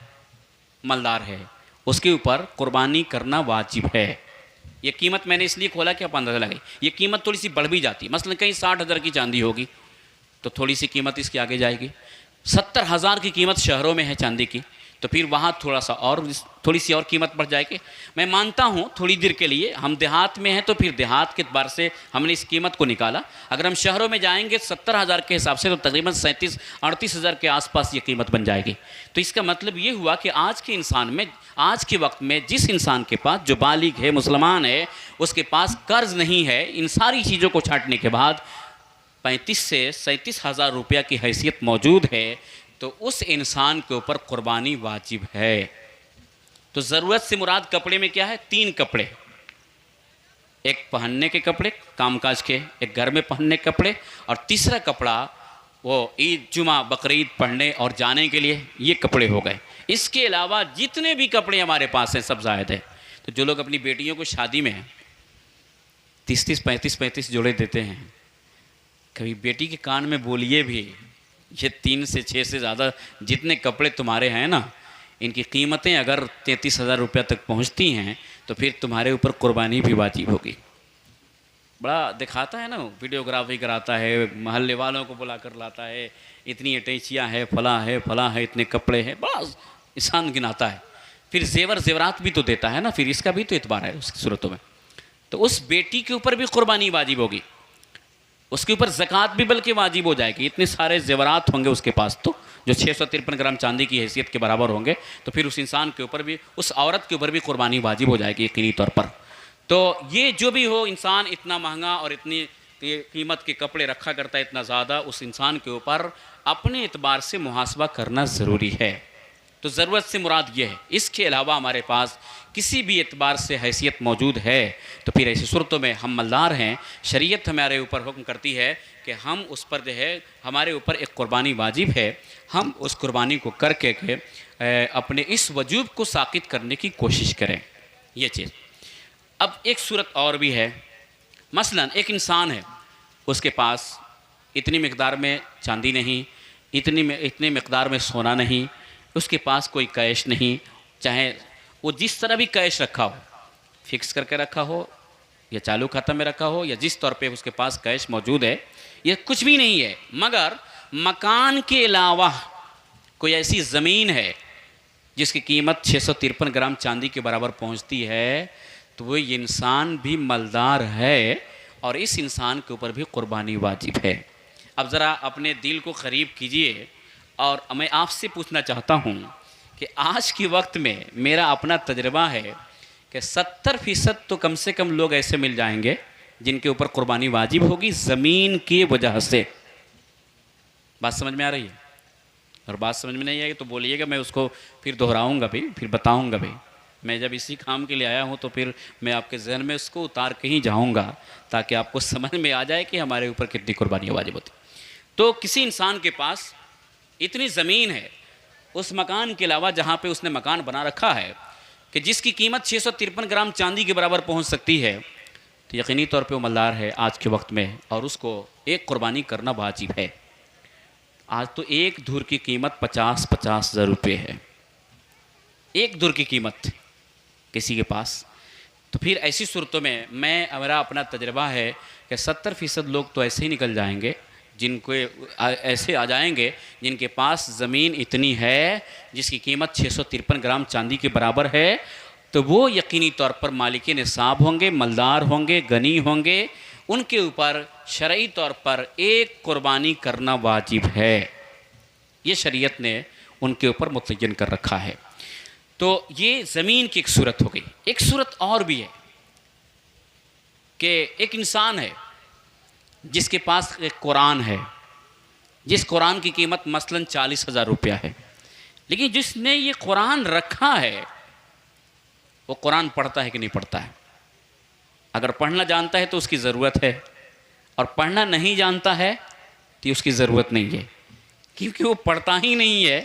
मालदार है। उसके ऊपर कुर्बानी करना वाजिब है। ये कीमत मैंने इसलिए खोला कि आप अंदाज़ा लगाइए, ये कीमत थोड़ी सी बढ़ भी जाती है। मसलन कहीं 60,000 की चांदी होगी तो थोड़ी सी कीमत इसके आगे जाएगी। 70,000 की कीमत शहरों में है चांदी की, तो फिर वहाँ थोड़ा सा और थोड़ी सी और कीमत बढ़ जाएगी। मैं मानता हूँ थोड़ी देर के लिए हम देहात में हैं तो फिर देहात के एतबार से हमने इस कीमत को निकाला। अगर हम शहरों में जाएंगे 70,000 के हिसाब से तो तकरीबन 37-38,000 के आसपास ये कीमत बन जाएगी। तो इसका मतलब ये हुआ कि आज के इंसान में, आज के वक्त में जिस इंसान के पास, जो बालिग है, मुसलमान है, उसके पास कर्ज नहीं है, इन सारी चीज़ों को छांटने के बाद 35 से 37,000 रुपया की हैसियत मौजूद है, तो उस इंसान के ऊपर कुर्बानी वाजिब है। तो ज़रूरत से मुराद कपड़े में क्या है? 3 कपड़े। एक पहनने के कपड़े कामकाज के, एक घर में पहनने के कपड़े, और तीसरा कपड़ा वो ईद, जुमा, बकरीद पढ़ने और जाने के लिए, ये कपड़े हो गए। इसके अलावा जितने भी कपड़े हमारे पास हैं सब जायद है। तो जो लोग अपनी बेटियों को शादी में 30-30, 35-35 जोड़े देते हैं, कभी बेटी के कान में बोलिए भी, ये 3 से 6 से ज़्यादा जितने कपड़े तुम्हारे हैं ना, इनकी कीमतें अगर 33,000 रुपया तक पहुंचती हैं तो फिर तुम्हारे ऊपर कुर्बानी भी वाजिब होगी। बड़ा दिखाता है ना, वीडियोग्राफी कराता है, महल्ले वालों को बुला कर लाता है, इतनी अटैचियाँ है, फला है, फला है, इतने कपड़े हैं, बड़ा इंसान गिनाता है। फिर जेवर जेवरात भी तो देता है ना, फिर इसका भी तो एतबार है उसकी सूरतों में। तो उस बेटी के ऊपर भी कुर्बानी वाजिब होगी, उसके ऊपर ज़कात भी बल्कि वाजिब हो जाएगी। इतने सारे जेवरात होंगे उसके पास तो, जो 653 ग्राम चांदी की हैसियत के बराबर होंगे, तो फिर उस इंसान के ऊपर भी, उस औरत के ऊपर भी कुर्बानी वाजिब हो जाएगी यकीनी तौर पर। तो ये जो भी हो, इंसान इतना महंगा और इतनी कीमत के कपड़े रखा करता है, इतना ज़्यादा, उस इंसान के ऊपर अपने एतबार से मुहासबा करना ज़रूरी है। तो ज़रूरत से मुराद ये है। इसके अलावा हमारे पास किसी भी एतबार से हैसियत मौजूद है तो फिर ऐसी सूरतों में हम मालदार हैं। शरीयत हमारे ऊपर हुक्म करती है कि हम उस पर जो है, हमारे ऊपर एक कुर्बानी वाजिब है, हम उस कुर्बानी को करके के अपने इस वजूब को साकित करने की कोशिश करें। ये चीज़। अब एक सूरत और भी है। मसलन एक इंसान है, उसके पास इतनी मिक़दार में चांदी नहीं, इतनी मिक़दार में सोना नहीं, उसके पास कोई कैश नहीं, चाहे वो जिस तरह भी कैश रखा हो, फिक्स करके रखा हो या चालू खाता में रखा हो, या जिस तौर पे उसके पास कैश मौजूद है, ये कुछ भी नहीं है, मगर मकान के अलावा कोई ऐसी ज़मीन है जिसकी कीमत 653 ग्राम चांदी के बराबर पहुंचती है, तो वो इंसान भी मालदार है और इस इंसान के ऊपर भी कुर्बानी वाजिब है। अब ज़रा अपने दिल को करीब कीजिए और मैं आपसे पूछना चाहता हूँ कि आज के वक्त में मेरा अपना तजर्बा है कि 70% तो कम से कम लोग ऐसे मिल जाएंगे जिनके ऊपर कुर्बानी वाजिब होगी ज़मीन की वजह से। बात समझ में आ रही है? और बात समझ में नहीं आएगी तो बोलिएगा, मैं उसको फिर दोहराऊंगा भी, फिर बताऊंगा भी। मैं जब इसी काम के लिए आया हूं तो फिर मैं आपके जहन में उसको उतार के ही जाऊंगा ताकि आपको समझ में आ जाए कि हमारे ऊपर कितनी कुर्बानियाँ वाजिब होती। तो किसी इंसान के पास इतनी ज़मीन है उस मकान के अलावा जहाँ पे उसने मकान बना रखा है कि जिसकी कीमत 653 ग्राम चांदी के बराबर पहुँच सकती है, तो यकीनी तौर पे वो मल्लार है आज के वक्त में, और उसको एक कुर्बानी करना वाजिब है। आज तो एक धुर की कीमत 50-50 हज़ार रुपये है, एक धुर की कीमत किसी के पास। तो फिर ऐसी सूरतों में मेरा अपना तजर्बा है कि 70% लोग तो ऐसे ही निकल जाएंगे, जिनको ऐसे आ जाएंगे जिनके पास ज़मीन इतनी है जिसकी कीमत 653 ग्राम चांदी के बराबर है, तो वो यकीनी तौर पर मालिक निसाब होंगे, मलदार होंगे, गनी होंगे। उनके ऊपर शरई तौर पर एक कुर्बानी करना वाजिब है। ये शरीयत ने उनके ऊपर मुतय्यन कर रखा है। तो ये ज़मीन की एक सूरत हो गई। एक सूरत और भी है कि एक इंसान है जिसके पास एक कुरान है, जिस कुरान की कीमत मसलन 40,000 रुपया है, लेकिन जिसने ये कुरान रखा है वो कुरान पढ़ता है कि नहीं पढ़ता है? अगर पढ़ना जानता है तो उसकी ज़रूरत है, और पढ़ना नहीं जानता है तो उसकी ज़रूरत नहीं है, क्योंकि वो पढ़ता ही नहीं है।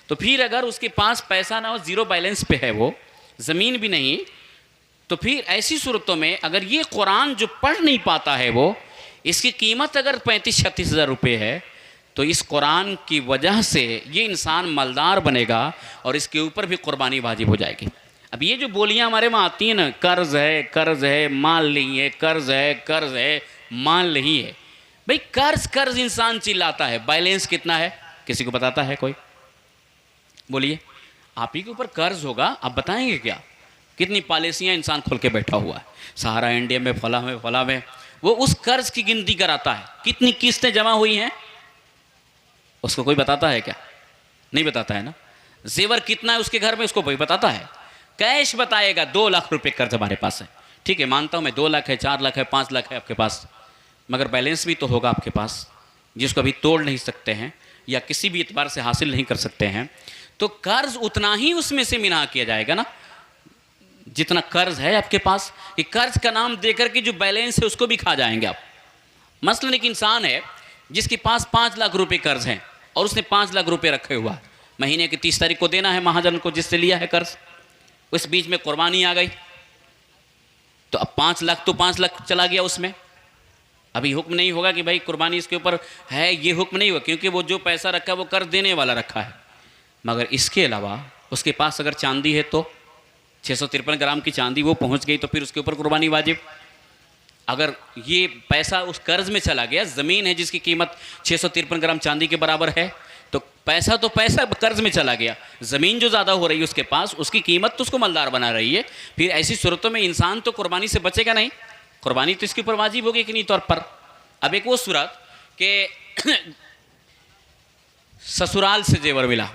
तो फिर अगर उसके पास पैसा ना हो, ज़ीरो बैलेंस पे है, वो ज़मीन भी नहीं, तो फिर ऐसी सूरतों में अगर ये कुरान जो पढ़ नहीं पाता है वो, इसकी कीमत अगर 35-36 हज़ार रुपये है, तो इस कुरान की वजह से ये इंसान मालदार बनेगा और इसके ऊपर भी कुर्बानी वाजिब हो जाएगी। अब ये जो बोलियां हमारे वहाँ आती हैं ना, कर्ज़ है, माल नहीं है, कर्ज़ है, माल नहीं है। भाई कर्ज़ इंसान चिल्लाता है, बैलेंस कितना है किसी को बताता है कोई? बोलिए, आप ही के ऊपर कर्ज़ होगा, आप बताएंगे क्या? कितनी पॉलिसियाँ इंसान खोल के बैठा हुआ है, सहारा इंडिया में, फला में, वो उस कर्ज़ की गिनती कराता है, कितनी किस्तें जमा हुई हैं उसको कोई बताता है क्या? नहीं बताता है ना। जेवर कितना है उसके घर में उसको कोई बताता है? कैश बताएगा 2 लाख रुपए कर्ज हमारे पास है, ठीक है मानता हूँ मैं, 2 लाख है, 4 लाख है, 5 लाख है आपके पास, मगर बैलेंस भी तो होगा आपके पास जिसको अभी तोड़ नहीं सकते हैं या किसी भी एतबार से हासिल नहीं कर सकते हैं। तो कर्ज उतना ही उसमें से मिना किया जाएगा ना जितना कर्ज है आपके पास। कि कर्ज का नाम देकर के जो बैलेंस है उसको भी खा जाएंगे आप। मसलन एक इंसान है जिसके पास 5 लाख रुपए कर्ज हैं और उसने 5 लाख रुपए रखे हुआ है, महीने की 30 तारीख को देना है महाजन को जिससे लिया है कर्ज। उस बीच में कुर्बानी आ गई तो अब 5 लाख तो 5 लाख चला गया उसमें। अभी हुक्म नहीं होगा कि भाई कुर्बानी इसके ऊपर है, ये हुक्म नहीं हुआ, क्योंकि वो जो पैसा रखा है वो कर्ज देने वाला रखा है। मगर इसके अलावा उसके पास अगर चांदी है तो 653 ग्राम की चांदी वो पहुंच गई तो फिर उसके ऊपर कुर्बानी वाजिब। अगर ये पैसा उस कर्ज में चला गया, ज़मीन है जिसकी कीमत 653 ग्राम चांदी के बराबर है, तो पैसा कर्ज में चला गया, ज़मीन जो ज़्यादा हो रही है उसके पास, उसकी कीमत तो उसको मालदार बना रही है। फिर ऐसी सूरतों में इंसान तो कुर्बानी से बचेगा नहीं, कुर्बानी तो इसके ऊपर वाजिब होगी कि नहीं तौर पर। अब एक वो सूरत के ससुराल से जेवर मिला,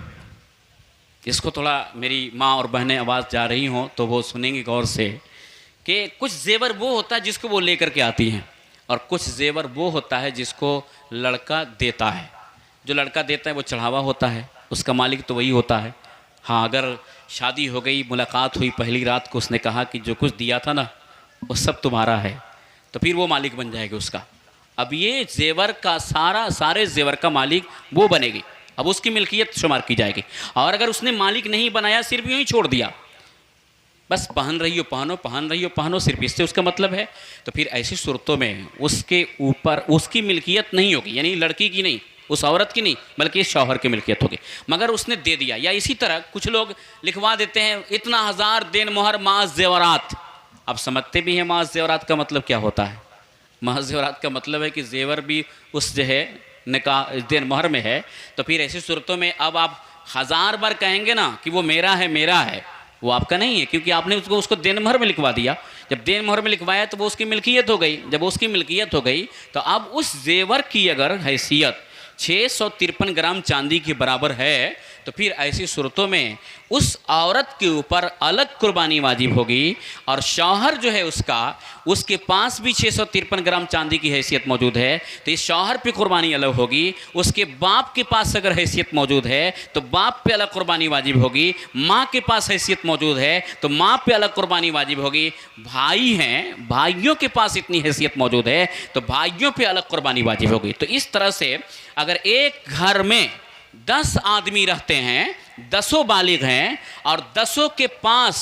इसको थोड़ा मेरी माँ और बहनें आवाज़ जा रही हों तो वो सुनेंगी गौर से, कि कुछ जेवर वो होता है जिसको वो लेकर के आती हैं और कुछ जेवर वो होता है जिसको लड़का देता है। जो लड़का देता है वो चढ़ावा होता है, उसका मालिक तो वही होता है। हाँ, अगर शादी हो गई, मुलाकात हुई, पहली रात को उसने कहा कि जो कुछ दिया था ना वो सब तुम्हारा है, तो फिर वो मालिक बन जाएगा उसका। अब ये जेवर का सारे जेवर का मालिक वो बनेगी, अब उसकी मिल्कियत शुमार की जाएगी। और अगर उसने मालिक नहीं बनाया, सिर्फ यूँ ही छोड़ दिया, बस पहन रही हो पहनो, सिर्फ इससे उसका मतलब है, तो फिर ऐसी सूरतों में उसके ऊपर उसकी मिल्कियत नहीं होगी, यानी लड़की की नहीं, उस औरत की नहीं, बल्कि शौहर की मिल्कियत होगी। मगर उसने दे दिया। या इसी तरह कुछ लोग लिखवा देते हैं इतना 1000 देन मोहर माज जेवरात। अब समझते भी हैं माज जेवरात का मतलब क्या होता है। माज जेवरात का मतलब है कि जेवर भी उस जो है निकाह देन मोहर में है। तो फिर ऐसी सूरतों में अब आप 1000 बार कहेंगे ना कि वो मेरा है, वो आपका नहीं है, क्योंकि आपने उसको देन मोहर में लिखवा दिया। जब देन मोहर में लिखवाया तो वो उसकी मिल्कियत हो गई। जब उसकी मिल्कियत हो गई तो अब उस जेवर की अगर हैसियत 653 ग्राम चांदी के बराबर है तो फिर ऐसी सूरतों में उस औरत के ऊपर अलग कुर्बानी वाजिब होगी। और शौहर जो है उसके पास भी 653 ग्राम चांदी की हैसियत मौजूद है, तो इस शौहर पे कुर्बानी अलग होगी। उसके बाप के पास अगर हैसियत मौजूद है तो बाप पे अलग कुर्बानी वाजिब होगी। माँ के पास हैसियत मौजूद है तो माँ पे अलग कुर्बानी वाजिब होगी। भाई हैं, भाइयों के पास इतनी हैसियत मौजूद है तो भाइयों पे अलग कुर्बानी वाजिब होगी। तो इस तरह से अगर एक घर में 10 आदमी रहते हैं, 10 बालिग हैं और 10 के पास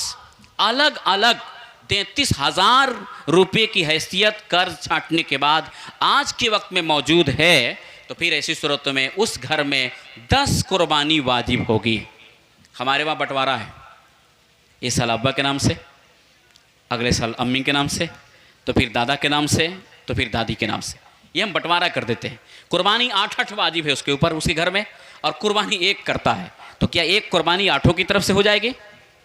अलग अलग 33,000 रुपये की हैसियत कर्ज छांटने के बाद आज के वक्त में मौजूद है, तो फिर ऐसी सूरतों में उस घर में 10 कुर्बानी वाजिब होगी। हमारे वहाँ बंटवारा है, इस साल अब्बा के नाम से, अगले साल अम्मी के नाम से, तो फिर दादा के नाम से, तो फिर दादी के नाम से, ये हम बंटवारा कर देते हैं। कुर्बानी 8 वाजिब है उसके ऊपर, उसके घर में, और कुर्बानी एक करता है। तो क्या एक कुर्बानी 8 की तरफ से हो जाएगी?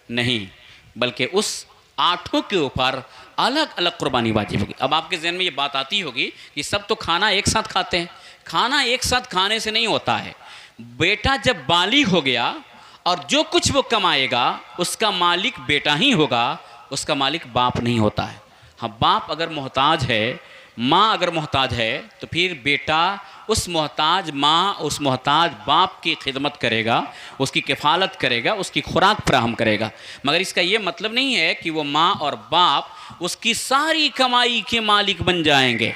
नहीं, बल्कि उस 8 के ऊपर अलग अलग कुर्बानी वाजिब होगी। अब आपके जहन में ये बात आती होगी कि सब तो खाना एक साथ खाते हैं। खाना एक साथ खाने से नहीं होता है। बेटा जब बालिग हो गया और जो कुछ वो कमाएगा उसका मालिक बेटा ही होगा, उसका मालिक बाप नहीं होता है। हाँ, बाप अगर मोहताज है, माँ अगर मोहताज है, तो फिर बेटा उस मोहताज माँ, उस मोहताज बाप की खिदमत करेगा, उसकी किफ़ालत करेगा, उसकी खुराक फराहम करेगा। मगर इसका ये मतलब नहीं है कि वो माँ और बाप उसकी सारी कमाई के मालिक बन जाएंगे।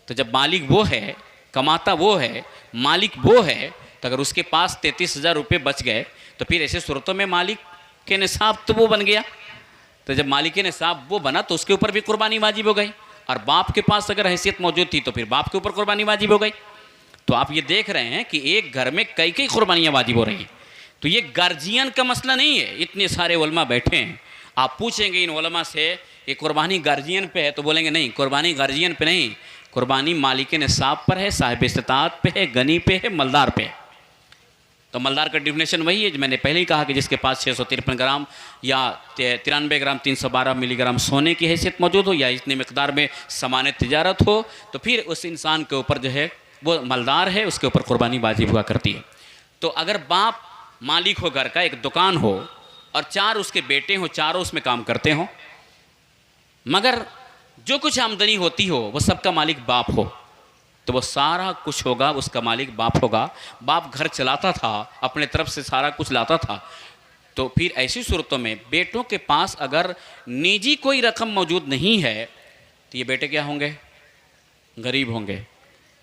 तो जब मालिक वो है, कमाता वो है, मालिक वो है, तो अगर उसके पास 33,000 रुपये बच गए तो फिर ऐसे सूरतों में मालिक के निसाब तो वो बन गया। तो जब मालिक के निसाब वो बना तो उसके ऊपर भी कुर्बानी वाजिब हो गई। और बाप के पास अगर हैसियत मौजूद थी तो फिर बाप के ऊपर कुर्बानी वाजिब हो गई। तो आप ये देख रहे हैं कि एक घर में कई कई कुर्बानियाँ वाजिब हो रही हैं। तो ये गार्जियन का मसला नहीं है। इतने सारे उलमा बैठे हैं, आप पूछेंगे इन उलमा से कि कुर्बानी गार्जियन पे है, तो बोलेंगे नहीं, कुर्बानी गार्जियन पे नहीं, कुर्बानी मालिक निसाब पर है, साहिब इस्तात पे है, गनी पे है, मलदार पे है। तो मलदार का डिफिनेशन वही है जो मैंने पहले ही कहा कि जिसके पास 653 ग्राम या 93 ग्राम 312 मिलीग्राम सोने की हैसियत मौजूद हो या इतनी मकदार में सामान तिजारत हो, तो फिर उस इंसान के ऊपर जो है वो मलदार है, उसके ऊपर कुर्बानी वाजिब हुआ करती है। तो अगर बाप मालिक हो घर का, एक दुकान हो और 4 उसके बेटे हों, चारों उसमें काम करते हों, मगर जो कुछ आमदनी होती हो वो सबका मालिक बाप हो, तो वो सारा कुछ होगा उसका मालिक बाप होगा। बाप घर चलाता था, अपने तरफ से सारा कुछ लाता था। तो फिर ऐसी सूरतों में बेटों के पास अगर निजी कोई रकम मौजूद नहीं है तो ये बेटे क्या होंगे? गरीब होंगे।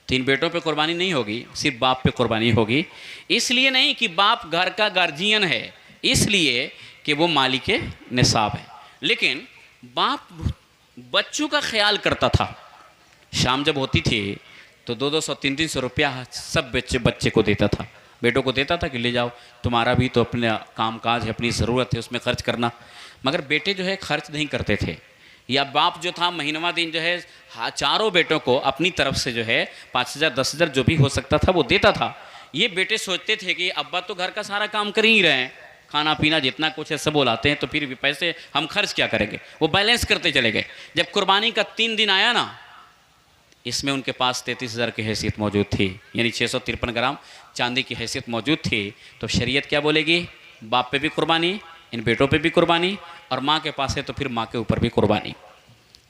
3 बेटों पे कुर्बानी नहीं होगी, सिर्फ बाप पे कुर्बानी होगी। इसलिए नहीं कि बाप घर का गार्जियन है, इसलिए कि वो मालिक निसाब है। लेकिन बाप बच्चों का ख्याल करता था। शाम जब होती थी तो 200 300 रुपया सब बच्चे को देता था, बेटों को देता था कि ले जाओ, तुम्हारा भी तो अपने काम काज है, अपनी ज़रूरत है, उसमें खर्च करना। मगर बेटे जो है खर्च नहीं करते थे, या बाप जो था महीनवा दिन जो है चारों बेटों को अपनी तरफ से जो है 5,000 10,000 जो भी हो सकता था वो देता था। ये बेटे सोचते थे कि अब्बा तो घर का सारा काम कर ही रहे हैं, खाना पीना जितना कुछ है सब वो लाते हैं, तो फिर भी पैसे हम खर्च क्या करेंगे। वो बैलेंस करते चले गए। जब कुर्बानी का 3 दिन आया ना, इसमें उनके पास 33,000 की हैसियत मौजूद थी, यानी 653 ग्राम चांदी की हैसियत मौजूद थी। तो शरीयत क्या बोलेगी? बाप पे भी कुर्बानी, इन बेटों पे भी कुर्बानी, और माँ के पास है तो फिर माँ के ऊपर भी कुर्बानी।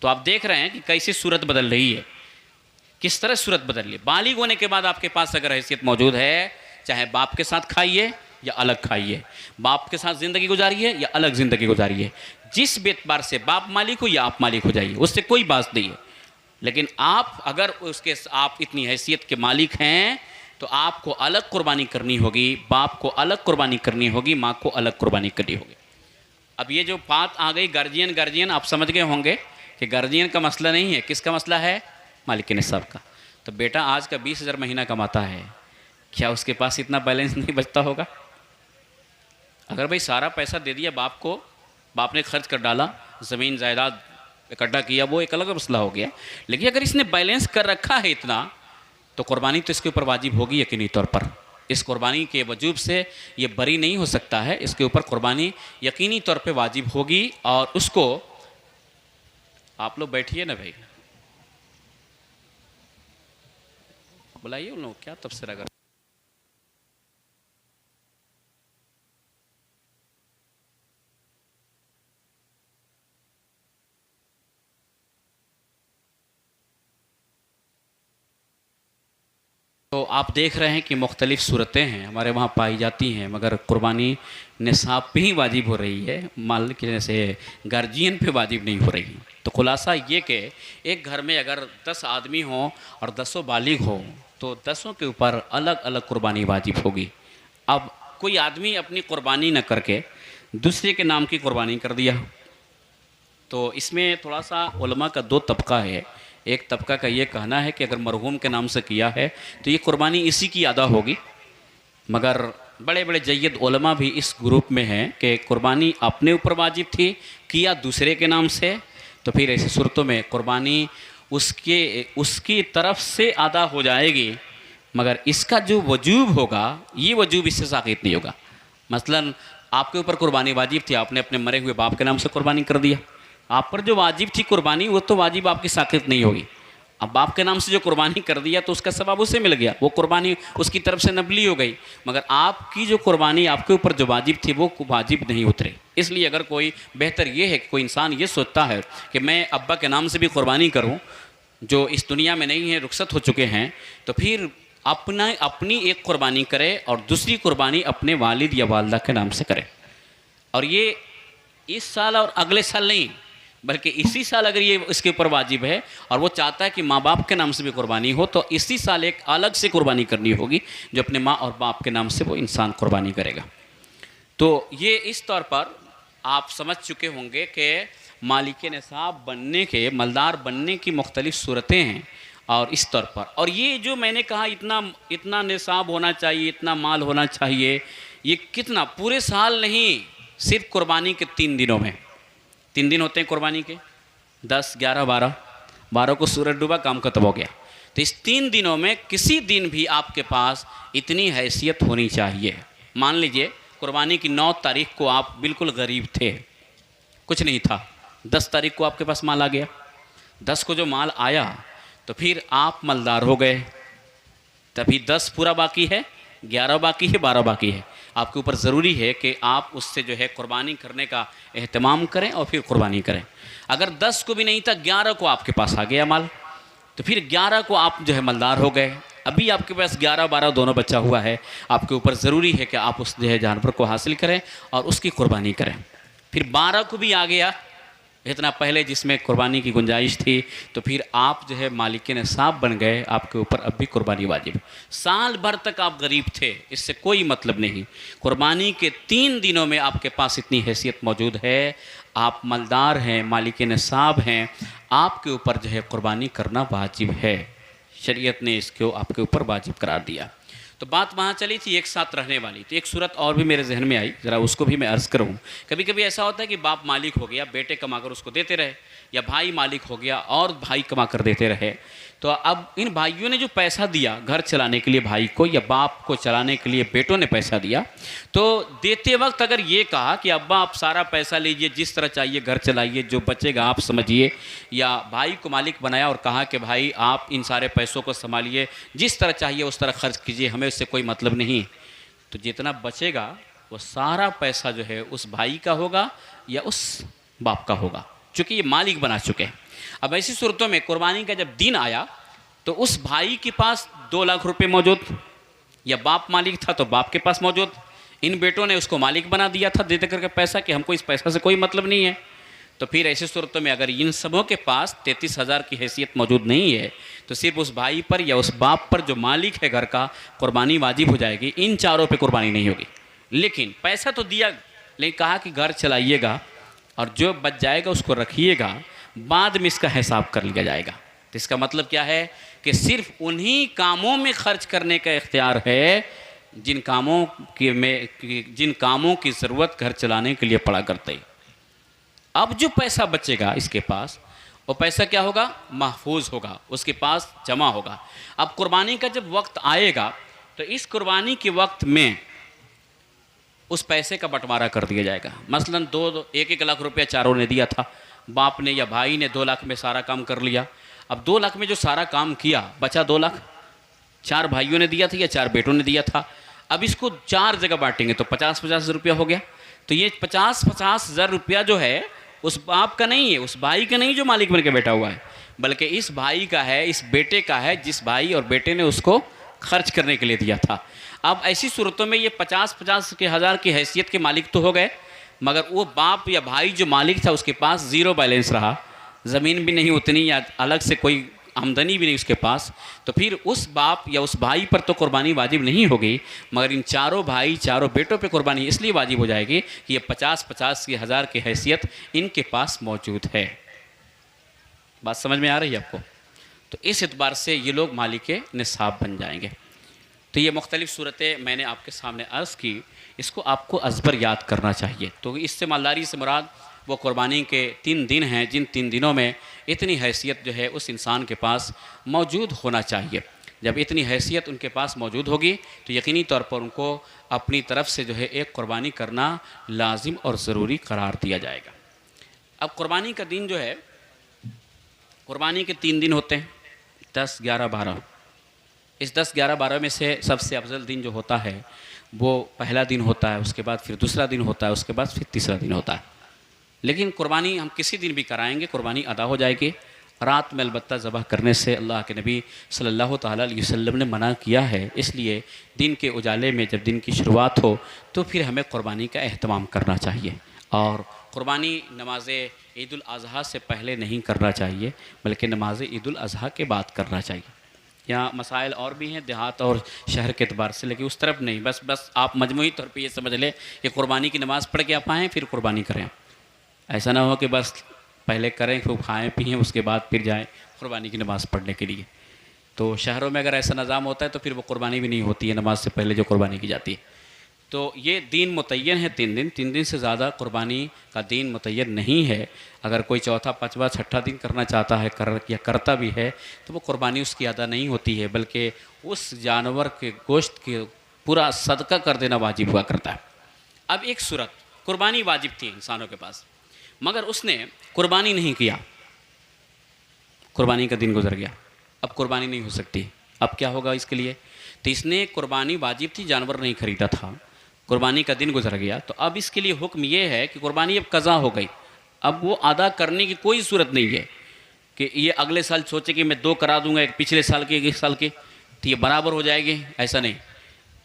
तो आप देख रहे हैं कि कैसी सूरत बदल रही है, किस तरह सूरत बदल रही है। बालिग होने के बाद आपके पास अगर हैसियत मौजूद है, चाहे बाप के साथ खाइए या अलग खाइए, बाप के साथ ज़िंदगी गुजारिए या अलग ज़िंदगी गुजारिए, जिस बेतबार से बाप मालिक हो या आप मालिक हो जाइए, उससे कोई बात नहीं है। लेकिन आप अगर उसके आप इतनी हैसियत के मालिक हैं तो आपको अलग कुर्बानी करनी होगी, बाप को अलग कुर्बानी करनी होगी, माँ को अलग कुर्बानी करनी होगी। अब ये जो बात आ गई गार्जियन, आप समझ गए होंगे कि गार्जियन का मसला नहीं है, किसका मसला है? मालिक निसाब का। तो बेटा आज का 20,000 महीना कमाता है, क्या उसके पास इतना बैलेंस नहीं बचता होगा? अगर भाई सारा पैसा दे दिया बाप को, बाप ने खर्च कर डाला, ज़मीन जायदाद इकट्ठा किया, वो एक अलग मसला हो गया। लेकिन अगर इसने बैलेंस कर रखा है इतना, तो कुर्बानी तो इसके ऊपर वाजिब होगी यकीनी तौर पर। इस कुर्बानी के वजूब से ये बरी नहीं हो सकता है, इसके ऊपर कुर्बानी यकीनी तौर पे वाजिब होगी। और उसको आप लोग बैठिए ना भाई, बुलाइए उन लोग, क्या तबसरा कर तो आप देख रहे हैं कि मुख्तलिफ़ सूरतें हैं हमारे वहाँ पाई जाती हैं, मगर कुर्बानी निसाब पे ही वाजिब हो रही है, माल के जैसे गार्जियन पे वाजिब नहीं हो रही। तो खुलासा ये कि एक घर में अगर 10 आदमी हों और 10 बालिग हों तो 10 के ऊपर अलग अलग कुर्बानी वाजिब होगी। अब कोई आदमी अपनी कुर्बानी न करके दूसरे के नाम की कुर्बानी कर दिया, तो इसमें थोड़ा सा उलमा का दो तबका है। एक तबका का ये कहना है कि अगर मरहूम के नाम से किया है तो ये कुर्बानी इसी की अदा होगी, मगर बड़े बड़े जय्यद उलमा भी इस ग्रुप में हैं कि कुर्बानी अपने ऊपर वाजिब थी, किया दूसरे के नाम से, तो फिर ऐसी सूरतों में कुर्बानी उसकी तरफ से अदा हो जाएगी, मगर इसका जो वजूब होगा ये वजूब इससे साक़ित नहीं होगा। मसलन आपके ऊपर कुर्बानी वाजिब थी, आपने अपने मरे हुए बाप के नाम से कुर्बानी कर दिया, आप पर जो वाजिब थी कुर्बानी वो तो वाजिब आपकी साक़ित नहीं होगी। अब बाप के नाम से जो कुर्बानी कर दिया तो उसका सवाब उसे मिल गया, वो कुर्बानी उसकी तरफ से नबली हो गई, मगर आपकी जो कुर्बानी आपके ऊपर जो वाजिब थी वो वाजिब नहीं उतरे। इसलिए अगर कोई बेहतर ये है कि कोई इंसान ये सोचता है कि मैं अब्बा के नाम से भी कुर्बानी करूँ जो इस दुनिया में नहीं है, रुखसत हो चुके हैं, तो फिर अपनी एक कुर्बानी करे और दूसरी कुर्बानी अपने वालिद या वालदा के नाम से करे। और ये इस साल और अगले साल नहीं, बल्कि इसी साल अगर ये इसके ऊपर वाजिब है और वो चाहता है कि माँ बाप के नाम से भी कुर्बानी हो, तो इसी साल एक अलग से कुर्बानी करनी होगी जो अपने माँ और बाप के नाम से वो इंसान कुर्बानी करेगा। तो ये इस तौर पर आप समझ चुके होंगे कि मालिक निसाब बनने के, मालदार बनने की मुख्तलिफ़ सूरतें हैं। और इस तौर पर, और ये जो मैंने कहा इतना निसाब होना चाहिए, इतना माल होना चाहिए, ये कितना पूरे साल नहीं, सिर्फ कुर्बानी के 3 दिनों में। 3 दिन होते हैं कुर्बानी के, 10, 11, 12 को सूरज डूबा, काम खत्म हो गया। तो इस 3 दिनों में किसी दिन भी आपके पास इतनी हैसियत होनी चाहिए। मान लीजिए कुर्बानी की 9 तारीख को आप बिल्कुल गरीब थे, कुछ नहीं था, 10 तारीख को आपके पास माल आ गया, 10 को जो माल आया तो फिर आप मालदार हो गए, तभी 10 पूरा बाकी है, 11 बाकी है, 12 बाकी है। आपके ऊपर ज़रूरी है कि आप उससे जो है कुर्बानी करने का एहतमाम करें और फिर कुर्बानी करें। अगर 10 को भी नहीं था, 11 को आपके पास आ गया माल, तो फिर 11 को आप जो है मालदार हो गए। अभी आपके पास 11-12 दोनों बचा हुआ है, आपके ऊपर ज़रूरी है कि आप उस जो है जानवर को हासिल करें और उसकी कुर्बानी करें। फिर 12 को भी आ गया, इतना पहले जिसमें कुर्बानी की गुंजाइश थी, तो फिर आप जो है मालिक निसाब बन गए, आपके ऊपर अब भी कुर्बानी वाजिब। साल भर तक आप गरीब थे, इससे कोई मतलब नहीं, कुर्बानी के 3 दिनों में आपके पास इतनी हैसियत मौजूद है, आप मालदार हैं, मालिक निसाब हैं, आपके ऊपर जो है कुर्बानी करना वाजिब है। शरीयत ने इसको आपके ऊपर वाजिब करार दिया। तो बात वहाँ चली थी एक साथ रहने वाली। तो एक सूरत और भी मेरे जहन में आई, ज़रा उसको भी मैं अर्ज़ करूँ। कभी कभी ऐसा होता है कि बाप मालिक हो गया, बेटे कमा कर उसको देते रहे, या भाई मालिक हो गया और भाई कमा कर देते रहे। तो अब इन भाइयों ने जो पैसा दिया घर चलाने के लिए भाई को, या बाप को चलाने के लिए बेटों ने पैसा दिया, तो देते वक्त अगर ये कहा कि अब्बा आप सारा पैसा लीजिए, जिस तरह चाहिए घर चलाइए, जो बचेगा आप समझिए, या भाई को मालिक बनाया और कहा कि भाई आप इन सारे पैसों को संभालिए, जिस तरह चाहिए उस तरह खर्च कीजिए, हमें उससे कोई मतलब नहीं, तो जितना बचेगा वो सारा पैसा जो है उस भाई का होगा या उस बाप का होगा, चूँकि ये मालिक बना चुके हैं। अब ऐसी सूरतों में कुर्बानी का जब दिन आया तो उस भाई के पास 2 लाख रुपए मौजूद, या बाप मालिक था तो बाप के पास मौजूद, इन बेटों ने उसको मालिक बना दिया था दे दे करके पैसा कि हमको इस पैसा से कोई मतलब नहीं है। तो फिर ऐसी सूरतों में अगर इन सबों के पास 33,000 की हैसियत मौजूद नहीं है, तो सिर्फ उस भाई पर या उस बाप पर जो मालिक है घर का कुर्बानी वाजिब हो जाएगी, इन चारों पे कुर्बानी नहीं होगी। लेकिन पैसा तो दिया, लेकिन कहा कि घर चलाइएगा और जो बच जाएगा उसको रखिएगा, बाद में इसका हिसाब कर लिया जाएगा। तो इसका मतलब क्या है कि सिर्फ उन्हीं कामों में खर्च करने का इख्तियार है जिन कामों की ज़रूरत घर चलाने के लिए पड़ा करते हैं। अब जो पैसा बचेगा इसके पास, वो पैसा क्या होगा, महफूज होगा, उसके पास जमा होगा। अब कुर्बानी का जब वक्त आएगा तो इस कुर्बानी के वक्त में उस पैसे का बंटवारा कर दिया जाएगा। मसलन 1-1 लाख रुपया चारों ने दिया था, बाप ने या भाई ने 2 लाख में सारा काम कर लिया। अब 2 लाख में जो सारा काम किया बचा 2 लाख, 4 भाइयों ने दिया था या 4 बेटों ने दिया था। अब इसको 4 जगह बांटेंगे तो 50-50 रुपया हो गया। तो ये 50-50 हज़ार रुपया जो है उस बाप का नहीं है, उस भाई का नहीं जो मालिक बन के बैठा हुआ है, बल्कि इस भाई का है, इस बेटे का है, जिस भाई और बेटे ने उसको खर्च करने के लिए दिया था। अब ऐसी सूरतों में ये 50-50 के हज़ार की हैसियत के मालिक तो हो गए, मगर वो बाप या भाई जो मालिक था उसके पास ज़ीरो बैलेंस रहा, ज़मीन भी नहीं उतनी या अलग से कोई आमदनी भी नहीं उसके पास। तो फिर उस बाप या उस भाई पर तो कुर्बानी वाजिब नहीं होगी, मगर इन चारों भाई चारों बेटों पे कुर्बानी इसलिए वाजिब हो जाएगी कि ये 50-50 की हज़ार की हैसियत इनके पास मौजूद है। बात समझ में आ रही है आपको? तो इस एतबार से ये लोग मालिक निसाब बन जाएंगे। तो ये मुख्तलिफ़ सूरतें मैंने आपके सामने अर्ज़ की, इसको आपको अज़बर याद करना चाहिए। तो इससे मालदारी से मुराद वो कुर्बानी के 3 दिन हैं, जिन 3 दिनों में इतनी हैसियत जो है उस इंसान के पास मौजूद होना चाहिए। जब इतनी हैसियत उनके पास मौजूद होगी तो यकीनी तौर पर उनको अपनी तरफ से जो है एक कुर्बानी करना लाजिम और ज़रूरी करार दिया जाएगा। अब कुर्बानी का दिन जो है, कुर्बानी के 3 दिन होते हैं, 10, 11, 12। इस 10, 11, 12 में से सबसे अफजल दिन जो होता है वो पहला दिन होता है, उसके बाद फिर दूसरा दिन होता है, उसके बाद फिर तीसरा दिन होता है। लेकिन कुर्बानी हम किसी दिन भी कराएंगे, कुर्बानी अदा हो जाएगी। रात में अलबत्ता ज़बह करने से अल्लाह के नबी सल्लल्लाहु ताला अलैहि वसल्लम ने मना किया है। इसलिए दिन के उजाले में जब दिन की शुरुआत हो तो फिर हमें कुर्बानी का एहतमाम करना चाहिए। और कुर्बानी नमाज ईद उल अज़हा से पहले नहीं करना चाहिए, बल्कि नमाज ईद उल अज़हा के बाद करना चाहिए। यहाँ मसाइल और भी हैं देहात और शहर के अतबार से, लेकिन उस तरफ नहीं। बस आप मजमूई तौर पे ये समझ लें कि कुर्बानी की नमाज़ पढ़ के आप आएँ फिर कुर्बानी करें। ऐसा ना हो कि बस पहले करें, खूब खाएँ पिएँ, उसके बाद फिर जाएँ कुर्बानी की नमाज़ पढ़ने के लिए। तो शहरों में अगर ऐसा निज़ाम होता है तो फिर वो कुर्बानी भी नहीं होती है नमाज से पहले जो कुर्बानी की जाती है। तो ये दीन मुतय्यन है 3 दिन, 3 दिन से ज़्यादा कुर्बानी का दीन मुतय्यन नहीं है। अगर कोई चौथा, पाँचवा, छठा दिन करना चाहता है या करता भी है तो वो कुर्बानी उसकी अदा नहीं होती है, बल्कि उस जानवर के गोश्त के पूरा सदका कर देना वाजिब हुआ करता है। अब एक सूरत, कुर्बानी वाजिब थी इंसानों के पास, मगर उसने कुर्बानी नहीं किया, कुर्बानी का दिन गुजर गया, अब कुर्बानी नहीं हो सकती। अब क्या होगा इसके लिए? तो इसने कुर्बानी वाजिब थी, जानवर नहीं खरीदा था, कुर्बानी का दिन गुजर गया, तो अब इसके लिए हुक्म ये है कि कुर्बानी अब कज़ा हो गई, अब वो अदा करने की कोई सूरत नहीं है कि ये अगले साल सोचे कि मैं 2 करा दूंगा, एक पिछले साल के, एक इस साल के, तो ये बराबर हो जाएगी, ऐसा नहीं।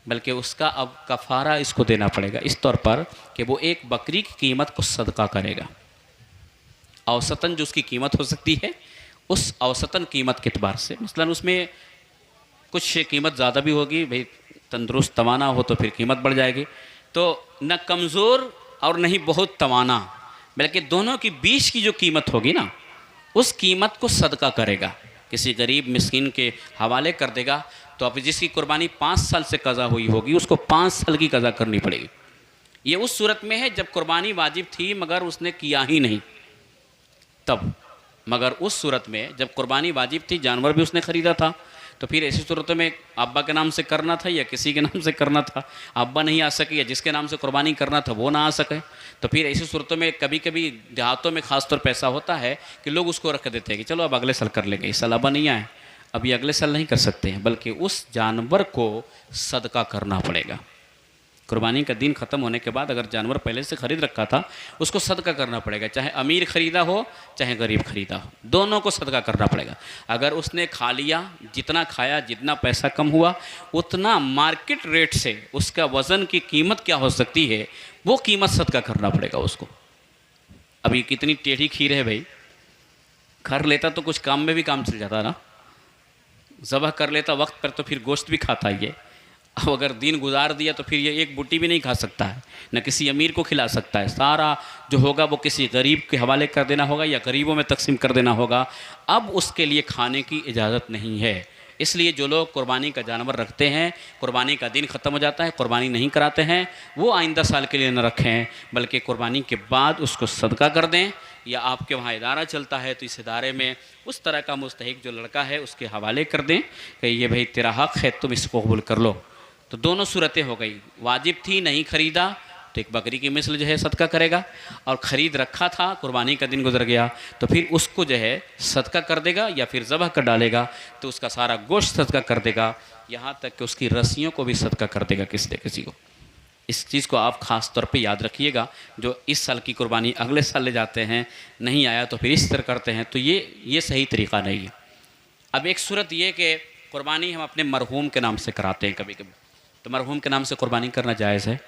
बल्कि उसका अब कफ़ारा इसको देना पड़ेगा इस तौर पर कि वो एक बकरी की कीमत को सदका करेगा। औसतन जो उसकी कीमत हो सकती है उस औसतन कीमत के अतबार से, मसलन उसमें कुछ कीमत ज़्यादा भी होगी, भाई तंदुरुस्त तवाना हो तो फिर कीमत बढ़ जाएगी। तो न कमज़ोर और नहीं बहुत तवाना, बल्कि दोनों की बीच की जो कीमत होगी ना, उस कीमत को सदका करेगा, किसी गरीब मिस्कीन के हवाले कर देगा। तो अब जिसकी कुर्बानी 5 साल से कज़ा हुई होगी उसको 5 साल की कज़ा करनी पड़ेगी। ये उस सूरत में है जब कुर्बानी वाजिब थी मगर उसने किया ही नहीं तब। मगर उस सूरत में जब कुर्बानी वाजिब थी, जानवर भी उसने ख़रीदा था, तो फिर ऐसी सूरतों में अब्बा के नाम से करना था या किसी के नाम से करना था, अब्बा नहीं आ सके या जिसके नाम से कुर्बानी करना था वो ना आ सके, तो फिर ऐसी सूरतों में कभी कभी देहातों में ख़ासतौर पर ऐसा होता है कि लोग उसको रख देते हैं कि चलो अब अगले साल कर लेंगे, इस साल अब्बा नहीं आए, अभी अगले साल नहीं कर सकते हैं, बल्कि उस जानवर को सदका करना पड़ेगा। कुर्बानी का दिन ख़त्म होने के बाद अगर जानवर पहले से ख़रीद रखा था उसको सदका करना पड़ेगा, चाहे अमीर ख़रीदा हो चाहे गरीब ख़रीदा हो, दोनों को सदका करना पड़ेगा। अगर उसने खा लिया, जितना खाया, जितना पैसा कम हुआ, उतना मार्केट रेट से उसका वज़न की कीमत क्या हो सकती है वो कीमत सदका करना पड़ेगा उसको। अभी कितनी टेढ़ी खीर है भाई, कर लेता तो कुछ काम में भी काम चल जाता ना, ज़बह कर लेता वक्त पर तो फिर गोश्त भी खाता ये। अब अगर दिन गुजार दिया तो फिर ये एक बूटी भी नहीं खा सकता है, न किसी अमीर को खिला सकता है, सारा जो होगा वो किसी गरीब के हवाले कर देना होगा या गरीबों में तकसीम कर देना होगा। अब उसके लिए खाने की इजाज़त नहीं है। इसलिए जो लोग कुर्बानी का जानवर रखते हैं, कुर्बानी का दिन ख़त्म हो जाता है, कुर्बानी नहीं कराते हैं, वो आइंदा साल के लिए न रखें, बल्कि कुर्बानी के बाद उसको सदका कर दें। या आपके वहाँ इदारा चलता है तो इस इदारे में उस तरह का मुस्तहिक जो लड़का है उसके हवाले कर दें कि ये भाई तेरा हक़ है, तुम इसको कबूल कर लो। तो दोनों सूरतें हो गई, वाजिब थी नहीं ख़रीदा तो एक बकरी की मिसल जो है सदका करेगा, और ख़रीद रखा था, कुर्बानी का दिन गुजर गया तो फिर उसको जो है सदका कर देगा या फिर ज़बह कर डालेगा, तो उसका सारा गोश्त सदका कर देगा, यहाँ तक कि उसकी रस्सियों को भी सदका कर देगा किसी को। इस चीज़ को आप ख़ास तौर पे याद रखिएगा। जो इस साल की कुर्बानी अगले साल ले जाते हैं, नहीं आया तो फिर इस तरह करते हैं, तो ये सही तरीक़ा नहीं है। अब एक सूरत ये कि कुर्बानी हम अपने मरहूम के नाम से कराते हैं कभी कभी, तो मरहूम के नाम से कुर्बानी करना जायज़ है।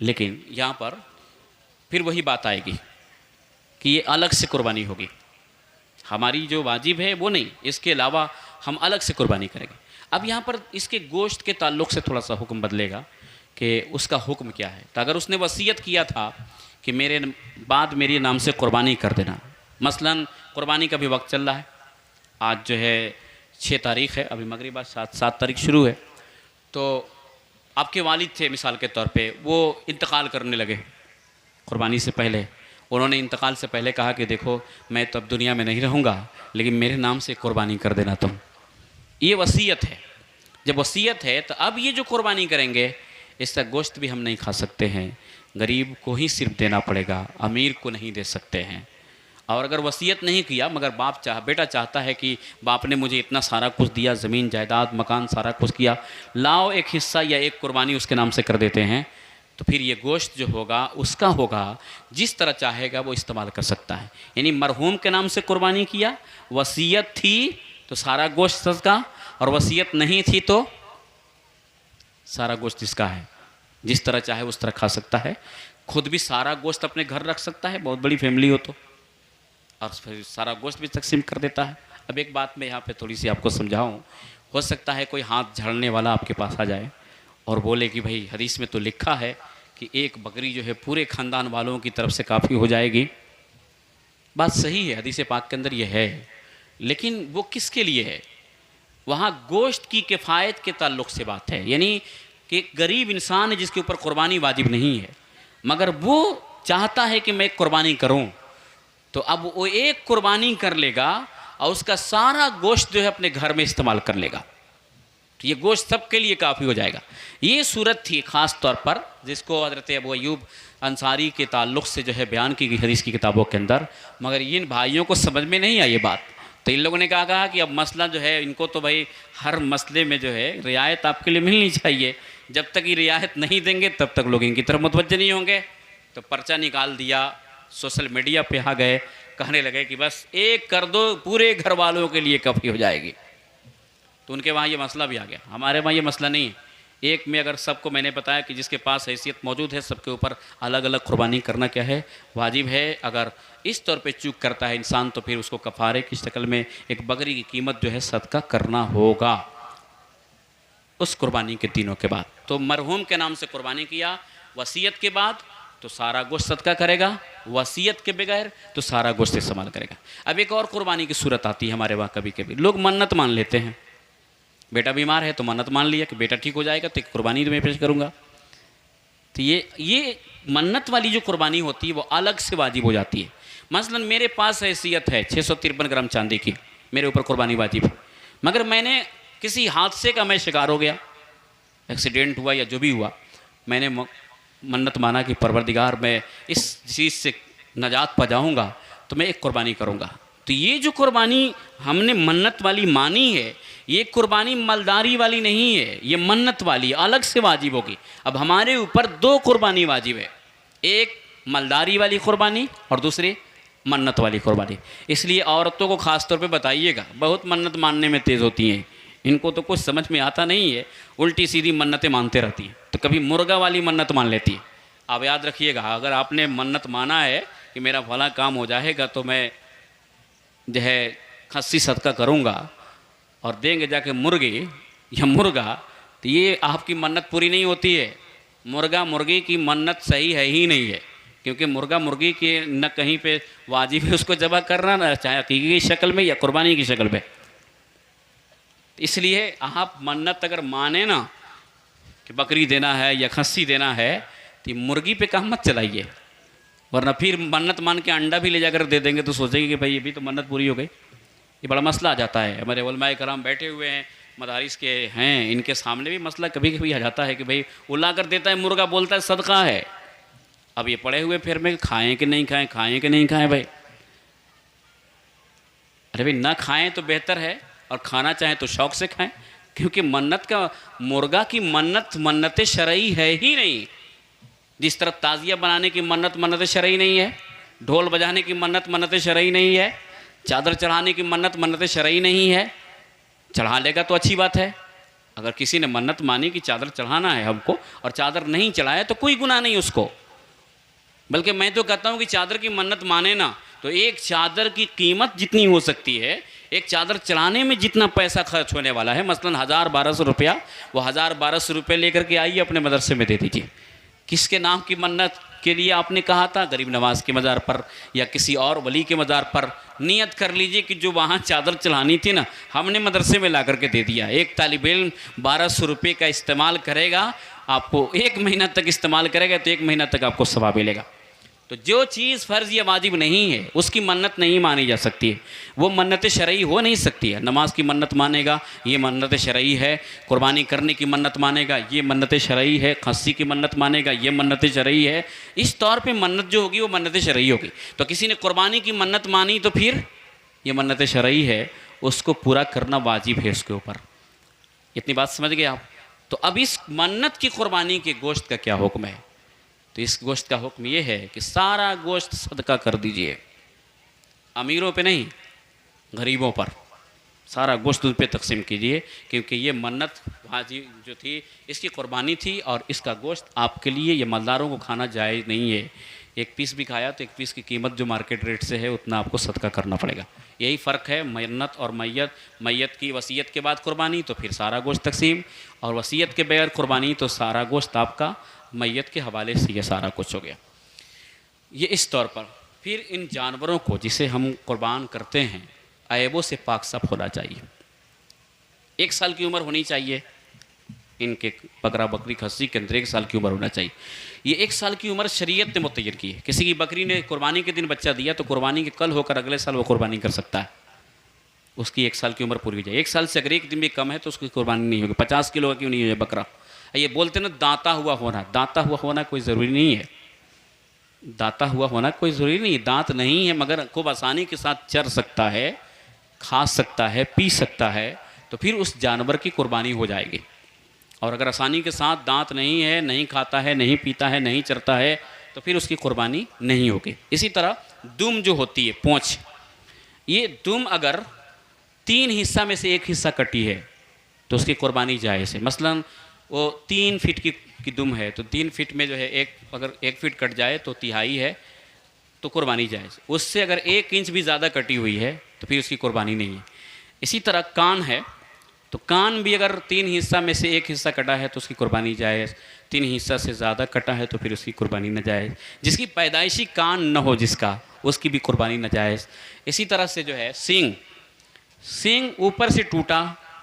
लेकिन यहाँ पर फिर वही बात आएगी कि ये अलग से कुर्बानी होगी, हमारी जो वाजिब है वो नहीं, इसके अलावा हम अलग से कुर्बानी करेंगे। अब यहाँ पर इसके गोश्त के ताल्लुक़ से थोड़ा सा हुक्म बदलेगा कि उसका हुक्म क्या है। तो अगर उसने वसीयत किया था कि मेरे बाद मेरे नाम से कुर्बानी कर देना, मसलन कुर्बानी का भी वक्त चल रहा है, आज जो है 6 तारीख़ है, अभी मगरिब बाद 7 तारीख़ शुरू है, तो आपके वालिद थे मिसाल के तौर पे, वो इंतकाल करने लगे कुर्बानी से पहले, उन्होंने इंतकाल से पहले कहा कि देखो मैं तो अब दुनिया में नहीं रहूँगा, लेकिन मेरे नाम से कुर्बानी कर देना तुम। ये वसीयत है। जब वसीयत है तो अब ये जो कुर्बानी करेंगे इसका गोश्त भी हम नहीं खा सकते हैं, गरीब को ही सिर्फ देना पड़ेगा, अमीर को नहीं दे सकते हैं। और अगर वसीयत नहीं किया मगर बेटा चाहता है कि बाप ने मुझे इतना सारा कुछ दिया, ज़मीन जायदाद मकान सारा कुछ किया, लाओ एक हिस्सा या एक कुर्बानी उसके नाम से कर देते हैं, तो फिर ये गोश्त जो होगा उसका होगा, जिस तरह चाहेगा वो इस्तेमाल कर सकता है। यानी मरहूम के नाम से कुर्बानी किया, वसीयत थी तो सारा गोश्त सदका, और वसीयत नहीं थी तो सारा गोश्त इसका है, जिस तरह चाहे उस तरह खा सकता है। खुद भी सारा गोश्त अपने घर रख सकता है, बहुत बड़ी फैमिली हो तो, और फिर सारा गोश्त भी तकसीम कर देता है। अब एक बात मैं यहाँ पे थोड़ी सी आपको समझाऊँ, हो सकता है कोई हाथ झाड़ने वाला आपके पास आ जाए और बोले कि भाई हदीस में तो लिखा है कि एक बकरी जो है पूरे ख़ानदान वालों की तरफ से काफ़ी हो जाएगी। बात सही है, हदीस पाक के अंदर यह है, लेकिन वो किसके लिए है? वहाँ गोश्त की किफ़ायत के ताल्लुक़ से बात है, यानी कि गरीब इंसान है जिसके ऊपर कुर्बानी वाजिब नहीं है, मगर वो चाहता है कि मैं एक कुर्बानी करूँ, तो अब वो एक कुर्बानी कर लेगा और उसका सारा गोश्त जो है अपने घर में इस्तेमाल कर लेगा, तो ये गोश्त सबके लिए काफ़ी हो जाएगा। ये सूरत थी ख़ास तौर पर जिसको हज़रत अबू अय्यूब अंसारी के ताल्लुक़ से जो है बयान की गई हदीस की किताबों के अंदर, मगर इन भाइयों को समझ में नहीं आई ये बात, तो इन लोगों ने कहा कि अब मसला जो है इनको तो भाई हर मसले में जो है रियायत आपके लिए मिलनी चाहिए, जब तक ये रियायत नहीं देंगे तब तक लोग इनकी तरफ मुतवज्जह नहीं होंगे। तो पर्चा निकाल दिया, सोशल मीडिया पे आ गए, कहने लगे कि बस एक कर दो, पूरे घर वालों के लिए काफ़ी हो जाएगी। तो उनके वहाँ ये मसला भी आ गया, हमारे वहाँ ये मसला नहीं है। एक में अगर सबको मैंने बताया कि जिसके पास हैसियत मौजूद है सबके ऊपर अलग अलग कुर्बानी करना क्या है, वाजिब है। अगर इस तौर पे चूक करता है इंसान तो फिर उसको कफ़ारे की शक्ल में एक बकरी की कीमत जो है सदका करना होगा उस कुर्बानी के दिनों के बाद। तो मरहूम के नाम से कुर्बानी किया वसीयत के बाद तो सारा गोश्त सदका करेगा, वसीयत के बगैर तो सारा गोश्त इस्तेमाल करेगा। अब एक और कुर्बानी की सूरत आती है हमारे वहाँ, कभी कभी लोग मन्नत मान लेते हैं, बेटा बीमार है तो मन्नत मान लिया कि बेटा ठीक हो जाएगा तो एक कुर्बानी तो मैं पेश करूँगा। तो ये मन्नत वाली जो कुर्बानी होती है वो अलग से वाजिब हो जाती है। मसलन मेरे पास हैसियत है 653 ग्राम चांदी की, मेरे ऊपर कुर्बानी वाजिब है, मगर मैंने किसी हादसे का मैं शिकार हो गया, एक्सीडेंट हुआ या जो भी हुआ, मैंने मन्नत माना कि परवरदिगार मैं इस चीज़ से नजात पा जाऊँगा तो मैं एक कुर्बानी करूँगा। तो ये जो कुर्बानी हमने मन्नत वाली मानी है, ये कुर्बानी मालदारी वाली नहीं है, ये मन्नत वाली अलग से वाजिब होगी। अब हमारे ऊपर 2 कुर्बानी वाजिब है, एक मालदारी वाली कुर्बानी और दूसरी मन्नत वाली कुर्बानी। इसलिए औरतों को ख़ास तौर पे बताइएगा, बहुत मन्नत मानने में तेज़ होती हैं, इनको तो कुछ समझ में आता नहीं है, उल्टी सीधी मन्नतें मानते रहती हैं। तो कभी मुर्गा वाली मन्नत मान लेती है। आप याद रखिएगा, अगर आपने मन्नत माना है कि मेरा भला काम हो जाएगा तो मैं जो है खस्सी सदका करूँगा और देंगे जाके मुर्गी या मुर्गा, तो ये आपकी मन्नत पूरी नहीं होती है। मुर्गा मुर्गी की मन्नत सही है ही नहीं है, क्योंकि मुर्गा मुर्गी के न कहीं पे वाजिब है उसको ज़बह करना, ना चाहे हकीकी की शक्ल में या कुर्बानी की शक्ल में। इसलिए आप मन्नत अगर माने ना कि बकरी देना है या खस्सी देना है तो मुर्गी पे काम मत चलाइए, वरना फिर मन्नत मान के अंडा भी ले जाकर दे देंगे तो सोचेंगे कि भाई ये भी तो मन्नत पूरी हो गई। ये बड़ा मसला आ जाता है। हमारे उलमाए कराम बैठे हुए हैं, मदारिस के हैं, इनके सामने भी मसला कभी कभी आ जाता है कि भाई उला कर देता है, मुर्गा बोलता है सदका है। अब ये पड़े हुए फिर में खाएँ कि नहीं खाएँ, खाएँ कि नहीं खाएँ भाई? अरे भाई ना खाएँ तो बेहतर है, और खाना चाहें तो शौक़ से खाएं, क्योंकि मन्नत का मुर्गा की मन्नत शरई है ही नहीं। जिस तरह ताज़िया बनाने की मन्नत शरई नहीं है, ढोल बजाने की मन्नत शरई नहीं है, चादर चढ़ाने की मन्नत शरई नहीं है, चढ़ा लेगा तो अच्छी बात है। अगर किसी ने मन्नत मानी कि चादर चढ़ाना है हमको और चादर नहीं चढ़ाया तो कोई गुनाह नहीं उसको। बल्कि मैं तो कहता हूँ कि चादर की मन्नत माने ना तो एक चादर की कीमत जितनी हो सकती है, एक चादर चढ़ाने में जितना पैसा खर्च होने वाला है, मसलन 1000-1200 रुपया, वो 1000-1200 रुपये लेकर के आइए अपने मदरसे में दे दीजिए। किसके नाम की मन्नत के लिए आपने कहा था? गरीब नवाज के मज़ार पर या किसी और वली के मज़ार पर। नियत कर लीजिए कि जो वहाँ चादर चढ़ानी थी ना, हमने मदरसे में ला करके दे दिया। एक तालिब इल्म 1200 रुपये का इस्तेमाल करेगा, आपको 1 महीना तक इस्तेमाल करेगा तो 1 महीना तक आपको सवाब मिलेगा। तो जो चीज़ फ़र्ज़ या वाजिब नहीं है उसकी मन्नत नहीं मानी जा सकती है, वो मन्नत शरई हो नहीं सकती है। नमाज की मन्नत मानेगा ये मन्नत शरई है, कुर्बानी करने की मन्नत मानेगा ये मन्नत शरई है, खस्सी की मन्नत मानेगा ये मन्नत शरई है। इस तौर पे मन्नत जो होगी वो मन्नत शरई होगी। तो किसी ने कुर्बानी की मन्नत मानी तो फिर ये मन्नत शरई है, उसको पूरा करना वाजिब है उसके ऊपर। इतनी बात समझ गए आप? तो अब इस मन्नत की कुर्बानी के गोश्त का क्या हुक्म है? तो इस गोश्त का हुक्म ये है कि सारा गोश्त सदका कर दीजिए, अमीरों पे नहीं, गरीबों पर सारा गोश्त उन पे तकसीम कीजिए, क्योंकि ये मन्नत हाजी जो थी इसकी कुर्बानी थी और इसका गोश्त आपके लिए ये मालदारों को खाना जायज़ नहीं है। एक पीस भी खाया तो एक पीस की कीमत जो मार्केट रेट से है उतना आपको सदका करना पड़ेगा। यही फ़र्क है मन्नत और मैयत। मैयत की वसीयत के बाद कुर्बानी तो फिर सारा गोश्त तकसीम, और वसीयत के बगैर कुर्बानी तो सारा गोश्त आपका मैयत के हवाले से ये सारा कुछ हो गया। ये इस तौर पर फिर इन जानवरों को जिसे हम कुर्बान करते हैं ऐबों से पाक साफ होना चाहिए। 1 साल की उम्र होनी चाहिए इनके, बकरा बकरी खस्सी के अंदर 1 साल की उम्र होना चाहिए। ये 1 साल की उम्र शरीयत ने मुतय्यन की है। किसी की बकरी ने कुर्बानी के दिन बच्चा दिया तो कुर्बानी के कल होकर अगले साल वो कुर्बानी कर सकता है, उसकी 1 साल की उम्र पूरी हो जाए। 1 साल से अगर 1 दिन भी कम है तो उसकी कुर्बानी नहीं होगी। 50 किलो का क्यों नहीं हो जाए बकरा। ये बोलते ना दाता हुआ होना, दाता हुआ होना कोई ज़रूरी नहीं है। दाता हुआ होना कोई ज़रूरी नहीं है, दांत नहीं है मगर खूब आसानी के साथ चर सकता है, खा सकता है, पी सकता है, तो फिर उस जानवर की कुर्बानी हो जाएगी। और अगर आसानी के साथ दांत नहीं है, नहीं खाता है, नहीं पीता है, नहीं चरता है, तो फिर उसकी कुर्बानी नहीं होगी। इसी तरह दुम जो होती है, पूँछ, ये दुम अगर 3 हिस्सा में से 1 हिस्सा कटी है तो उसकी कुर्बानी जायज़ है। मसलन वो 3 फीट की दुम है तो 3 फीट में जो है अगर 1 फीट कट जाए तो तिहाई है तो कुर्बानी जायज़। उससे अगर 1 इंच भी ज़्यादा कटी हुई है तो फिर उसकी कुर्बानी नहीं है। इसी तरह कान है तो कान भी अगर 3 हिस्सा में से 1 हिस्सा कटा है तो उसकी कुर्बानी जायज़, 3 हिस्सा से ज़्यादा कटा है तो फिर उसकी कुर्बानी नाजायज़। जिसकी पैदाइशी कान न हो जिसका, उसकी भी कुर्बानी नाजायज़। इसी तरह से जो है सींग ऊपर से टूटा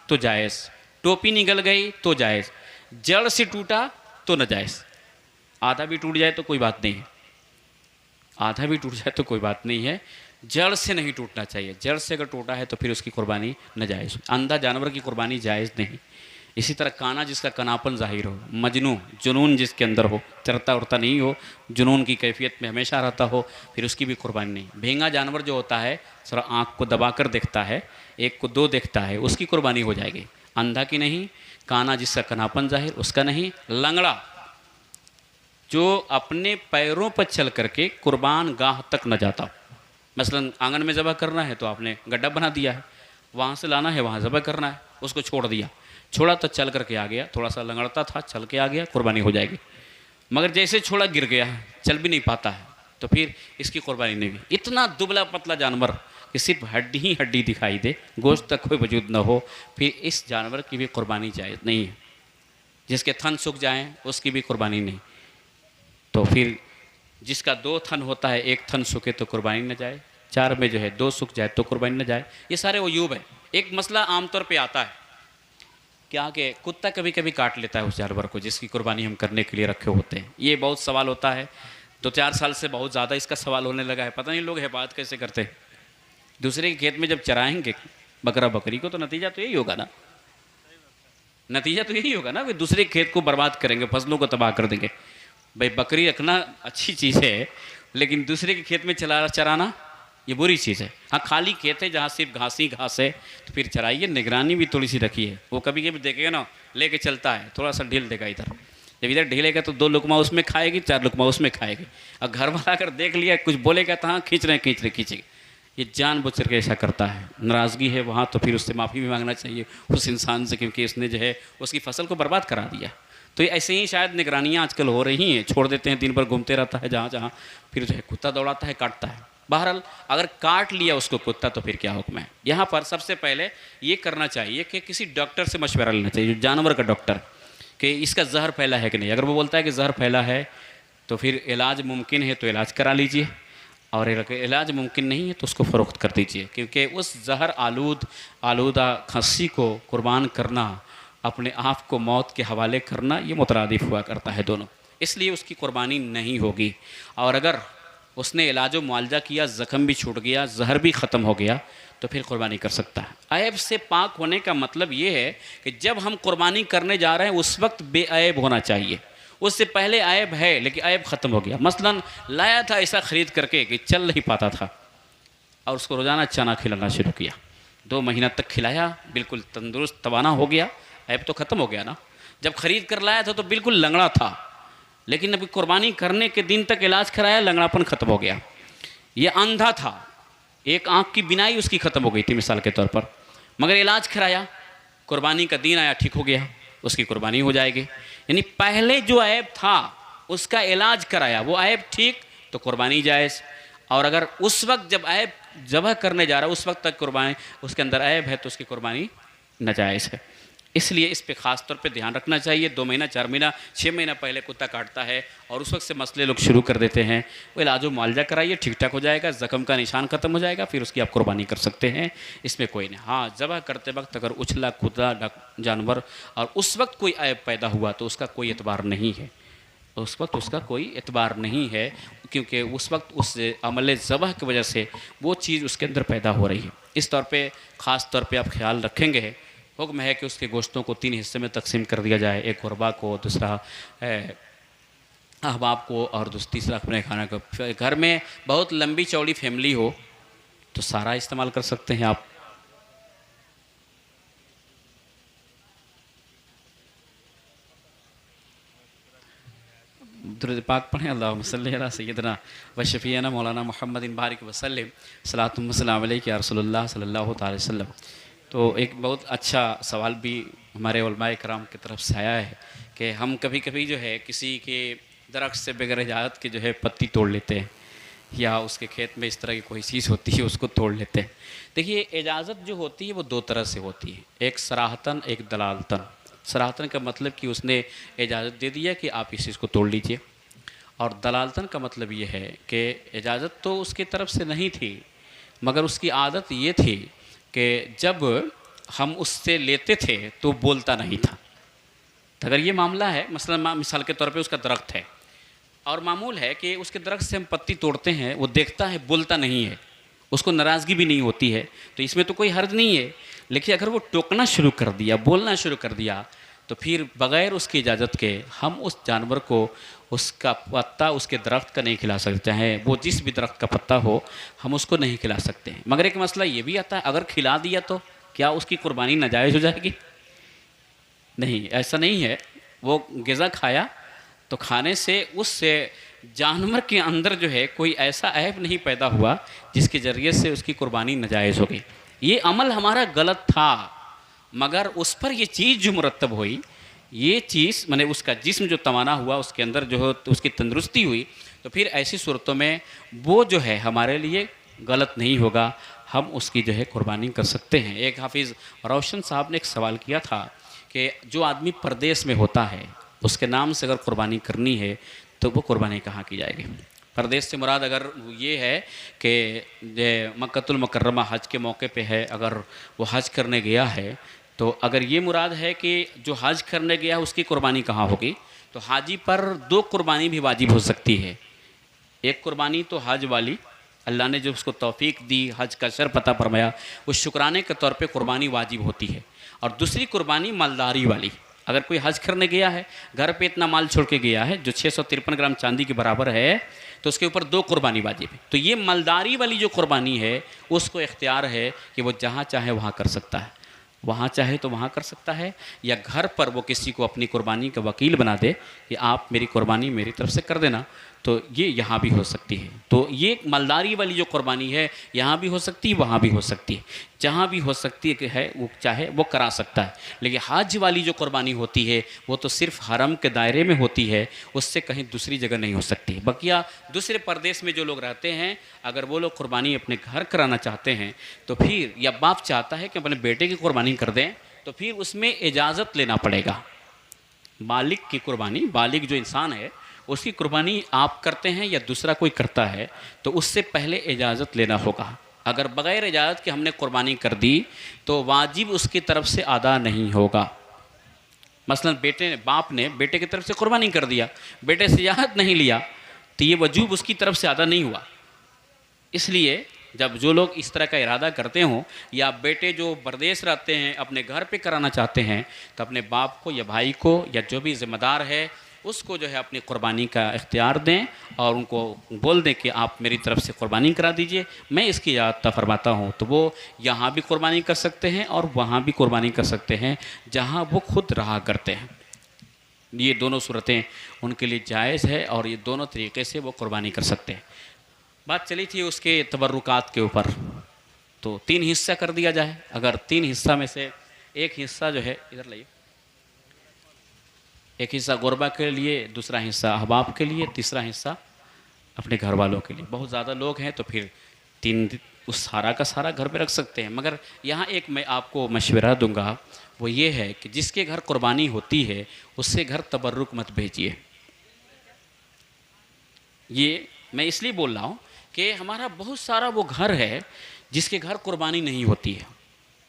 तो जायज़, टोपी निकल गई तो जायज़, जड़ से टूटा तो नाजायज़। आधा भी टूट जाए तो कोई बात नहीं है, आधा भी टूट जाए तो कोई बात नहीं है, जड़ से नहीं टूटना चाहिए। जड़ से अगर टूटा है तो फिर उसकी कुर्बानी नाजायज़। अंधा जानवर की कुर्बानी जायज़ नहीं। इसी तरह काना जिसका कनापन ज़ाहिर हो, मजनू जुनून जिसके अंदर हो, चरता उड़ता नहीं हो, जुनून की कैफियत में हमेशा रहता हो, फिर उसकी भी कुर्बानी नहीं। भेंगा जानवर जो होता है थोड़ा आँख को दबाकर देखता है, 1 को 2 देखता है, उसकी कुर्बानी हो जाएगी, अंधा की नहीं। काना जिसका कनापन ज़ाहिर उसका नहीं। लंगड़ा जो अपने पैरों पर चल करके कुर्बान गाह तक न जाता, मसलन आंगन में ज़बह करना है तो आपने गड्ढा बना दिया है, वहाँ से लाना है, वहाँ ज़बह करना है, उसको छोड़ दिया, छोड़ा तो चल करके आ गया, थोड़ा सा लंगड़ता था चल के आ गया, कुर्बानी हो जाएगी। मगर जैसे छोड़ा गिर गया, चल भी नहीं पाता है, तो फिर इसकी कुर्बानी नहीं हुई। इतना दुबला पतला जानवर कि सिर्फ हड्डी ही हड्डी दिखाई दे, गोश्त तक कोई वजूद न हो, फिर इस जानवर की भी कुर्बानी जायज़ नहीं है। जिसके थन सूख जाएँ उसकी भी कुर्बानी नहीं। तो फिर जिसका 2 थन होता है, 1 थन सूखे तो कुर्बानी न जाए, 4 में जो है 2 सूख जाए तो कुर्बानी न जाए। ये सारे वयूब है। एक मसला आमतौर पे आता है क्या कि कुत्ता कभी कभी काट लेता है उस जानवर को जिसकी कुर्बानी हम करने के लिए रखे होते हैं। ये बहुत सवाल होता है, 2-4 साल से बहुत ज़्यादा इसका सवाल होने लगा है। पता नहीं लोग हिफाजत कैसे करते हैं। दूसरे के खेत में जब चराएँगे बकरा बकरी को तो नतीजा तो यही होगा ना, नतीजा तो यही होगा ना, वे दूसरे खेत को बर्बाद करेंगे, फसलों को तबाह कर देंगे। भाई बकरी रखना अच्छी चीज़ है, लेकिन दूसरे के खेत में चराना ये बुरी चीज़ है। हाँ, खाली खेत है जहाँ सिर्फ घास ही घास है तो फिर चराइए, निगरानी भी थोड़ी सी रखिए। वो कभी कभी देखेगा ना लेके चलता है, थोड़ा सा ढील देगा इधर, जब इधर ढीलेगा तो 2 लुकमा उसमें खाएगी, 4 लुकमा उसमें खाएगी। और घर वाला अगर देख लिया कुछ बोलेगा तो हाँ खींचेंगे। ये जानबूझ करके ऐसा करता है। नाराज़गी है वहाँ तो फिर उससे माफ़ी भी मांगना चाहिए उस इंसान से, क्योंकि उसने जो है उसकी फसल को बर्बाद करा दिया। तो ये ऐसे ही शायद निगरानियाँ आजकल हो रही हैं, छोड़ देते हैं दिन भर घूमते रहता है जहाँ जहाँ, फिर जो है कुत्ता दौड़ाता है काटता है। बहरहाल अगर काट लिया उसको कुत्ता तो फिर क्या हुक्म है। यहाँ पर सबसे पहले ये करना चाहिए कि किसी डॉक्टर से मशवरा लेना चाहिए, जो जानवर का डॉक्टर, कि इसका जहर फैला है कि नहीं। अगर वो बोलता है कि जहर फैला है तो फिर इलाज मुमकिन है तो इलाज करा लीजिए, और अगर इलाज मुमकिन नहीं है तो उसको फ़रोख्त कर दीजिए, क्योंकि उस जहर आलूदा खस्सी को कुर्बान करना, अपने आप को मौत के हवाले करना, ये मुतरादिफ हुआ करता है दोनों, इसलिए उसकी कुर्बानी नहीं होगी। और अगर उसने इलाज मुआलजा किया, ज़ख़म भी छूट गया, जहर भी ख़त्म हो गया, तो फिर कुर्बानी कर सकता है। ऐब से पाक होने का मतलब ये है कि जब हम कुर्बानी करने जा रहे हैं उस वक्त बेऐब होना चाहिए। उससे पहले ऐब है लेकिन ऐब ख़त्म हो गया, मसलन लाया था ऐसा ख़रीद करके कि चल नहीं पाता था, और उसको रोज़ाना चना खिलाना शुरू किया, 2 महीना तक खिलाया, बिल्कुल तंदुरुस्त तवाना हो गया, ऐब तो ख़त्म हो गया ना। जब ख़रीद कर लाया था तो बिल्कुल लंगड़ा था, लेकिन अभी कुर्बानी करने के दिन तक इलाज कराया, लंगड़ापन ख़त्म हो गया। ये अंधा था, एक आँख की बिनाई उसकी ख़त्म हो गई थी मिसाल के तौर पर, मगर इलाज कराया, कुर्बानी का दिन आया, ठीक हो गया, उसकी कुर्बानी हो जाएगी। यानी पहले जो ऐब था उसका इलाज कराया, वो ऐब ठीक तो कुर्बानी जायज़। और अगर उस वक्त जब ऐब ज़बह करने जा रहा है उस वक्त तक कुर्बानी उसके अंदर ऐब है तो उसकी कुर्बानी नाजायज़ है। इसलिए इस पे ख़ास तौर पे ध्यान रखना चाहिए। 2 महीना, 4 महीना, 6 महीना पहले कुत्ता काटता है और उस वक्त से मसले लोग शुरू कर देते हैं, वो इलाज मुआलजा कराइए, ठीक ठाक हो जाएगा, ज़ख़म का निशान ख़त्म हो जाएगा, फिर उसकी आप कुर्बानी कर सकते हैं, इसमें कोई नहीं। हाँ, ज़बह करते वक्त अगर उछला कूदा जानवर और उस वक्त कोई ऐब पैदा हुआ तो उसका कोई एतबार नहीं है, उस वक्त उसका कोई एतबार नहीं है, क्योंकि उस वक्त उस अमल ज़बह की वजह से वो चीज़ उसके अंदर पैदा हो रही है। इस तौर पे ख़ास तौर पे आप ख्याल रखेंगे। हुक्म है कि उसके गोश्तों को 3 हिस्से में तकसीम कर दिया जाए, एक गुरबा को, दूसरा अहबाब को, और तीसरा अपने खाना को। घर में बहुत लंबी चौड़ी फैमिली हो तो सारा इस्तेमाल कर सकते हैं आप। दुरूद पाक पढ़ें, अल्लाहुम्मा सल्ली अला सय्यिदना व शफ़ीना मौलाना मुहम्मदिन बारिक वसल्लम सलातुम व सलाम अलैका या रसूलुल्लाह सल्लल्लाहु अलैहि वसल्लम। तो एक बहुत अच्छा सवाल भी हमारे उलमाए कराम की तरफ से आया है कि हम कभी कभी जो है किसी के दरख्त से बगैर इजाज़त के जो है पत्ती तोड़ लेते हैं, या उसके खेत में इस तरह की कोई चीज़ होती है उसको तोड़ लेते हैं। देखिए, इजाज़त जो होती है वो 2 तरह से होती है, एक सराहतन, एक दलालतन। सराहतन का मतलब कि उसने इजाज़त दे दिया कि आप इस चीज़ को तोड़ लीजिए, और दलालतन का मतलब ये है कि इजाज़त तो उसकी तरफ से नहीं थी, मगर उसकी आदत ये थी कि जब हम उससे लेते थे तो बोलता नहीं था। तो अगर ये मामला है, मसलन मिसाल के तौर पे उसका दरख्त है और मामूल है कि उसके दरख्त से हम पत्ती तोड़ते हैं, वो देखता है, बोलता नहीं है, उसको नाराज़गी भी नहीं होती है, तो इसमें तो कोई हर्ज नहीं है। लेकिन अगर वो टोकना शुरू कर दिया, बोलना शुरू कर दिया, तो फिर बग़ैर उसकी इजाज़त के हम उस जानवर को उसका पत्ता उसके दरख्त का नहीं खिला सकते हैं, वो जिस भी दरख्त का पत्ता हो हम उसको नहीं खिला सकते हैं। मगर एक मसला ये भी आता है, अगर खिला दिया तो क्या उसकी कुर्बानी नाजायज़ हो जाएगी? नहीं, ऐसा नहीं है। वो ग़िज़ा खाया तो खाने से उस जानवर के अंदर जो है कोई ऐसा ऐब नहीं पैदा हुआ जिसके ज़रिए से उसकी कुर्बानी नाजायज़ हो गई। ये अमल हमारा गलत था, मगर उस पर ये चीज़ जो मुरतब हुई, ये चीज़ माने उसका जिस्म जो तवाना हुआ, उसके अंदर जो है तो उसकी तंदुरुस्ती हुई, तो फिर ऐसी सूरतों में वो जो है हमारे लिए गलत नहीं होगा, हम उसकी जो है कुर्बानी कर सकते हैं। एक हाफिज़ रोशन साहब ने एक सवाल किया था कि जो आदमी परदेश में होता है उसके नाम से अगर कुर्बानी करनी है तो वो कुर्बानी कहाँ की जाएगी? परदेश से मुराद अगर ये है कि मक्कतुल मुकर्रमा हज के मौके पे है, अगर वो हज करने गया है, तो अगर ये मुराद है कि जो हज करने गया उसकी कुर्बानी कहाँ होगी, तो हाजी पर 2 कुर्बानी भी वाजिब हो सकती है। एक कुर्बानी तो हज वाली, अल्लाह ने जो उसको तौफीक दी, हज का शर पता फरमाया, उस शुक्राने के तौर पे कुर्बानी वाजिब होती है। और दूसरी कुर्बानी मालदारी वाली, अगर कोई हज करने गया है, घर पे इतना माल छोड़ के गया है जो 653 ग्राम चांदी के बराबर है, तो उसके ऊपर 2 कुर्बानी वाजिब है। तो ये मालदारी वाली जो कुर्बानी है उसको इख्तियार है कि वो जहाँ चाहे वहाँ कर सकता है, वहाँ चाहे तो वहाँ कर सकता है, या घर पर वो किसी को अपनी कुर्बानी का वकील बना दे कि आप मेरी कुर्बानी मेरी तरफ से कर देना, तो ये यहाँ भी हो सकती है। तो ये मालदारी वाली जो कुर्बानी है यहाँ भी हो सकती है, वहाँ भी हो सकती है। जहाँ भी हो सकती है वो चाहे वो करा सकता है। लेकिन हज वाली जो कुर्बानी होती है वो तो सिर्फ हरम के दायरे में होती है, उससे कहीं दूसरी जगह नहीं हो सकती। बकिया दूसरे प्रदेश में जो लोग रहते हैं, अगर वो लोग कुर्बानी अपने घर कराना चाहते हैं तो फिर, या बाप चाहता है कि अपने बेटे की कुर्बानी कर दें, तो फिर उसमें इजाज़त लेना पड़ेगा। बालिग की कुर्बानी, बालिग जो इंसान है उसकी कुर्बानी आप करते हैं या दूसरा कोई करता है, तो उससे पहले इजाज़त लेना होगा। अगर बग़ैर इजाज़त के हमने कुर्बानी कर दी तो वाजिब उसकी तरफ से अदा नहीं होगा। मसलन बाप ने बेटे की तरफ से कुर्बानी कर दिया, बेटे से इजाज़त नहीं लिया, तो ये वजूब उसकी तरफ से अदा नहीं हुआ। इसलिए जब जो लोग इस तरह का इरादा करते हों, या बेटे जो परदेश रहते हैं अपने घर पे कराना चाहते हैं, तो अपने बाप को या भाई को या जो भी ज़िम्मेदार है उसको जो है अपनी कुर्बानी का इख्तियार दें और उनको बोल दें कि आप मेरी तरफ से कुर्बानी करा दीजिए, मैं इसकी इजाज़त फरमाता हूँ। तो वो यहाँ भी कुर्बानी कर सकते हैं और वहाँ भी कुर्बानी कर सकते हैं जहाँ वो खुद रहा करते हैं। ये दोनों सूरतें उनके लिए जायज़ है और ये दोनों तरीक़े से वो कुर्बानी कर सकते हैं। बात चली थी उसके तबर्रुकात के ऊपर, तो 3 हिस्सा कर दिया जाए। अगर 3 हिस्सा में से एक हिस्सा जो है, इधर लाइए, एक हिस्सा गुरबा के लिए, दूसरा हिस्सा अहबाब के लिए, तीसरा हिस्सा अपने घर वालों के लिए। बहुत ज़्यादा लोग हैं तो फिर 3 उस सारा का सारा घर पे रख सकते हैं। मगर यहाँ एक मैं आपको मशवरा दूंगा, वो ये है कि जिसके घर कुर्बानी होती है उससे घर तबर्रुक मत भेजिए। ये मैं इसलिए बोल रहा हूँ कि हमारा बहुत सारा वो घर है जिसके घर कुर्बानी नहीं होती है,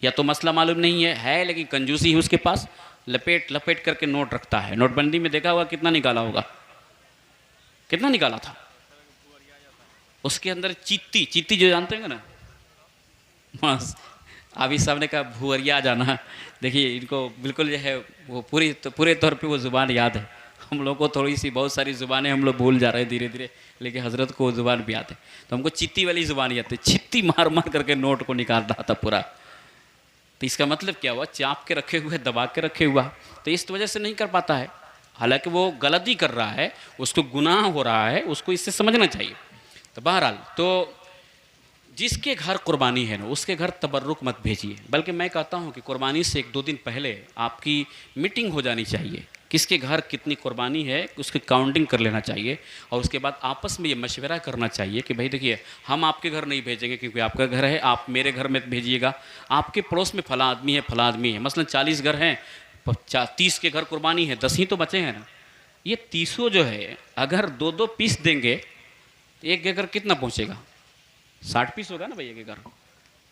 या तो मसला मालूम नहीं है लेकिन कंजूसी है उसके पास, लपेट लपेट करके नोट रखता है। नोटबंदी में देखा होगा कितना निकाला होगा, कितना निकाला था। उसके अंदर चीती जो जानते हैं ना, बस आबिद साहब ने कहा भुअरिया जाना। देखिए इनको बिल्कुल जो है वो पूरे तौर पे वो ज़ुबान याद है। हम लोग को थोड़ी सी बहुत सारी ज़ुबानें हम लोग भूल जा रहे हैं धीरे धीरे, लेकिन हज़रत को ज़ुबान भी आते, तो हमको चीती वाली ज़ुबान याद है। छित्ती मार मार करके नोट को निकाल रहा था पूरा। तो इसका मतलब क्या हुआ, चाप के रखे हुए, दबा के रखे हुआ, तो इस वजह से नहीं कर पाता है। हालांकि वो गलती कर रहा है, उसको गुनाह हो रहा है, उसको इससे समझना चाहिए। तो बहरहाल तो जिसके घर कुर्बानी है ना उसके घर तबर्रुक मत भेजिए। बल्कि मैं कहता हूँ कि कुर्बानी से 1-2 दिन पहले आपकी मीटिंग हो जानी चाहिए, किसके घर कितनी कुर्बानी है उसकी काउंटिंग कर लेना चाहिए, और उसके बाद आपस में ये मशवरा करना चाहिए कि भाई देखिए हम आपके घर नहीं भेजेंगे क्योंकि आपका घर है, आप मेरे घर में भेजिएगा। आपके पड़ोस में फला आदमी है, फला आदमी है, मसलन 40 घर हैं, 30 के घर कुर्बानी है, 10 ही तो बचे हैं ना। ये 30 जो है अगर 2-2 पीस देंगे, एक के घर कितना पहुँचेगा, 60 पीस होगा ना भाई। एक घर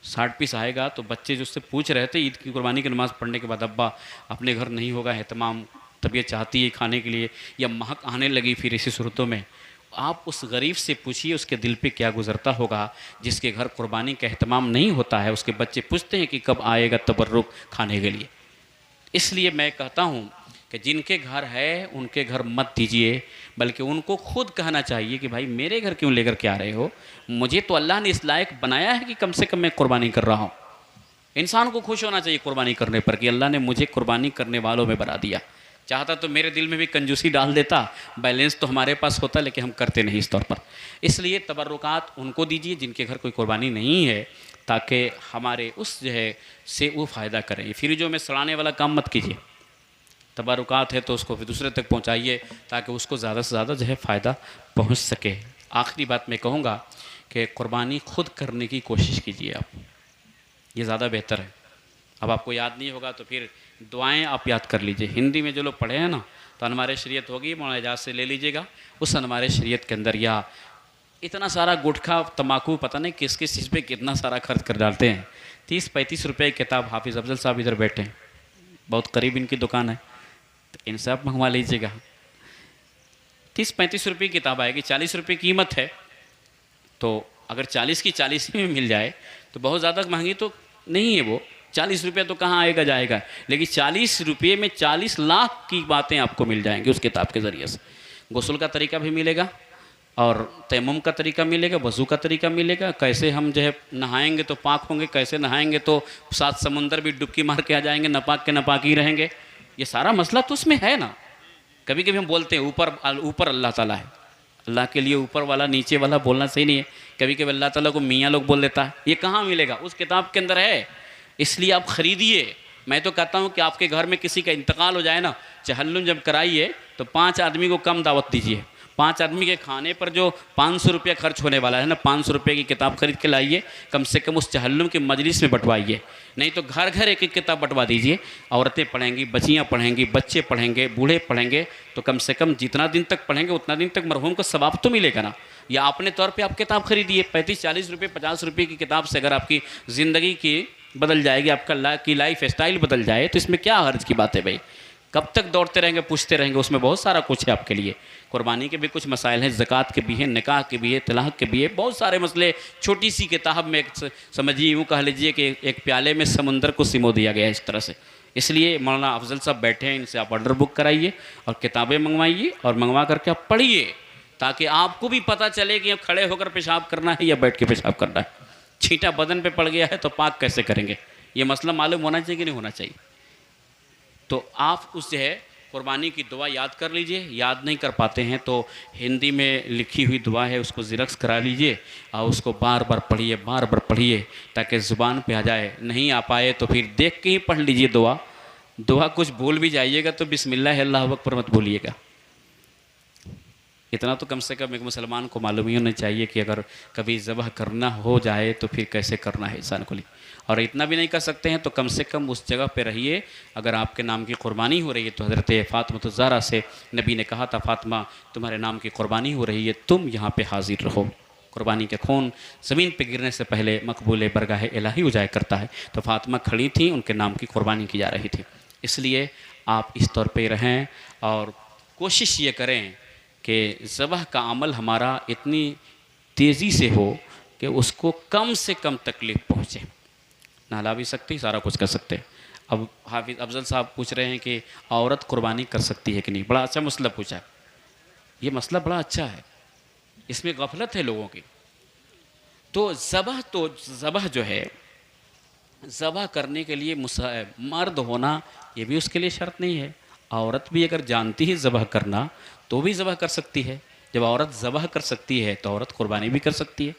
60 पीस आएगा तो बच्चे जो उससे पूछ रहे थे ईद की कुर्बानी की नमाज़ पढ़ने के बाद, अब्बा अपने घर नहीं होगा एहतमाम, तबीयत चाहती है खाने के लिए, या महक आने लगी, फिर ऐसी सूरतों में आप उस गरीब से पूछिए उसके दिल पे क्या गुजरता होगा जिसके घर कुर्बानी का एहतमाम नहीं होता है। उसके बच्चे पूछते हैं कि कब आएगा तबर्रुक खाने के लिए। इसलिए मैं कहता हूँ कि जिनके घर है उनके घर मत दीजिए, बल्कि उनको खुद कहना चाहिए कि भाई मेरे घर क्यों लेकर के आ रहे हो, मुझे तो अल्लाह ने इस लायक बनाया है कि कम से कम मैं कुर्बानी कर रहा हूँ। इंसान को खुश होना चाहिए कुर्बानी करने पर कि अल्लाह ने मुझे कुर्बानी करने वालों में बना दिया। चाहता तो मेरे दिल में भी कंजूसी डाल देता, बैलेंस तो हमारे पास होता, लेकिन हम करते नहीं इस तौर पर। इसलिए तबर्रुकात उनको दीजिए जिनके घर कोई कुर्बानी नहीं है, ताकि हमारे उस जो है से वो फ़ायदा करें। फ्रिजों में सड़ाने वाला काम मत कीजिए। तबर्रुकात है तो उसको फिर दूसरे तक पहुंचाइए ताकि उसको ज़्यादा से ज़्यादा जो है फ़ायदा पहुंच सके। आखिरी बात मैं कहूँगा कि कुर्बानी खुद करने की कोशिश कीजिए आप, ये ज़्यादा बेहतर है। अब आपको याद नहीं होगा तो फिर दुआएं आप याद कर लीजिए। हिंदी में जो लोग पढ़े हैं ना, तो अनवार शरीयत होगी, मौलाना एजाज से ले लीजिएगा। उस अनवार शरीयत के अंदर या इतना सारा गुटखा तम्बाकू पता नहीं किस किस चीज़ पे कितना सारा खर्च कर डालते हैं। 30-35 रुपये की किताब, हाफिज़ अफजल साहब इधर बैठे हैं, बहुत करीब इनकी दुकान है, तो इनसे आप मंगवा लीजिएगा। 30-35 रुपये की किताब आएगी, 40 रुपये कीमत है। तो अगर 40 की 40 ही में मिल जाए तो बहुत ज़्यादा महंगी तो नहीं है वो। 40 रुपये तो कहाँ आएगा जाएगा, लेकिन 40 रुपये में 40 लाख की बातें आपको मिल जाएंगी उस किताब के ज़रिए से। गुस्ल का तरीका भी मिलेगा और तयम्मुम का तरीका मिलेगा, वज़ू का तरीका मिलेगा, कैसे हम जो है नहाएंगे तो पाक होंगे, कैसे नहाएंगे तो 7 समुंदर भी डुबकी मार के आ जाएंगे, नापाक के नापाक ही रहेंगे। ये सारा मसला तो उसमें है ना। कभी कभी हम बोलते हैं ऊपर अल्लाह ताला है, अल्लाह के लिए ऊपर वाला नीचे वाला बोलना सही नहीं है। कभी कभी अल्लाह ताला को मियाँ लोग बोल देता है, ये कहाँ मिलेगा? उस किताब के अंदर है। इसलिए आप ख़रीदिए। मैं तो कहता हूँ कि आपके घर में किसी का इंतकाल हो जाए ना, चहल्लुम जब कराइए तो 5 आदमी को कम दावत दीजिए। 5 आदमी के खाने पर जो 500 रुपया खर्च होने वाला है ना, 500 रुपये की किताब खरीद के लाइए, कम से कम उस चहल्लुम की मजलिस में बंटवाइए। नहीं तो घर घर एक एक किताब बंटवा दीजिए। औरतें पढ़ेंगी, बच्चियाँ पढ़ेंगी, बच्चे पढ़ेंगे, बूढ़े पढ़ेंगे, तो कम से कम जितना दिन तक पढ़ेंगे उतना दिन तक मरहूम को सवाब तो मिलेगा ना। या अपने तौर पे आप किताब खरीदिए। 35-40 रुपये 50 रुपये की किताब से अगर आपकी ज़िंदगी की बदल जाएगी, आपका लाइफ स्टाइल बदल जाए, तो इसमें क्या हर्ज की बात है भाई? कब तक दौड़ते रहेंगे, पूछते रहेंगे? उसमें बहुत सारा कुछ है आपके लिए। कुर्बानी के भी कुछ मसाइल हैं, ज़कात के भी हैं, निकाह के भी है, तलाक के भी है, बहुत सारे मसले। छोटी सी किताब में समझिए, यूँ कह लीजिए कि एक प्याले में समुंदर को सिमो दिया गया है इस तरह से। इसलिए मौलाना अफजल साहब बैठे हैं, इनसे आप ऑर्डर बुक कराइए और किताबें मंगवाइए और मंगवा करके आप पढ़िए, ताकि आपको भी पता चले कि अब खड़े होकर पेशाब करना है या बैठ के पेशाब करना है। छींटा बदन पे पड़ गया है तो पाक कैसे करेंगे, ये मसला मालूम होना चाहिए कि नहीं होना चाहिए। तो आप उस जो है कुर्बानी की दुआ याद कर लीजिए। याद नहीं कर पाते हैं तो हिंदी में लिखी हुई दुआ है, उसको ज़ेरॉक्स करा लीजिए और उसको बार बार पढ़िए, बार बार पढ़िए, ताकि ज़ुबान पे आ जाए। नहीं आ पाए तो फिर देख के ही पढ़ लीजिए दुआ। दुआ कुछ भूल भी जाइएगा तो बिस्मिल्लाह अल्लाहु अकबर मत भूलिएगा। इतना तो कम से कम एक मुसलमान को मालूम ही होना चाहिए कि अगर कभी ज़बह करना हो जाए तो फिर कैसे करना है इंसान को लिए। और इतना भी नहीं कर सकते हैं तो कम से कम उस जगह पे रहिए। अगर आपके नाम की कुर्बानी हो रही है तो हज़रत फ़ातिमा ज़हरा से नबी ने कहा था, फ़ातिमा तुम्हारे नाम की कुर्बानी हो रही है, तुम यहाँ पे हाजिर रहो। कुर्बानी के खून ज़मीन पे गिरने से पहले मकबूल बरगाह इलाही हो जाया करता है। तो फ़ातिमा खड़ी थी, उनके नाम की कुर्बानी की जा रही थी। इसलिए आप इस तौर पर रहें और कोशिश ये करें कि ज़बह का अमल हमारा इतनी तेज़ी से हो कि उसको कम से कम तकलीफ़ पहुँचे। नहला भी सकती, सारा कुछ कर सकते। अब हाफिज़ अफजल साहब पूछ रहे हैं कि औरत कुर्बानी कर सकती है कि नहीं। बड़ा अच्छा मसला पूछा है, ये मसला बड़ा अच्छा है, इसमें गफलत है लोगों की। तो ज़बह जो है, ज़बह करने के लिए मर्द होना ये भी उसके लिए शर्त नहीं है। औरत भी अगर जानती है ज़बह करना तो भी ज़बह कर सकती है। जब औरत ज़बह कर सकती है तो औरत कुर्बानी भी कर सकती है।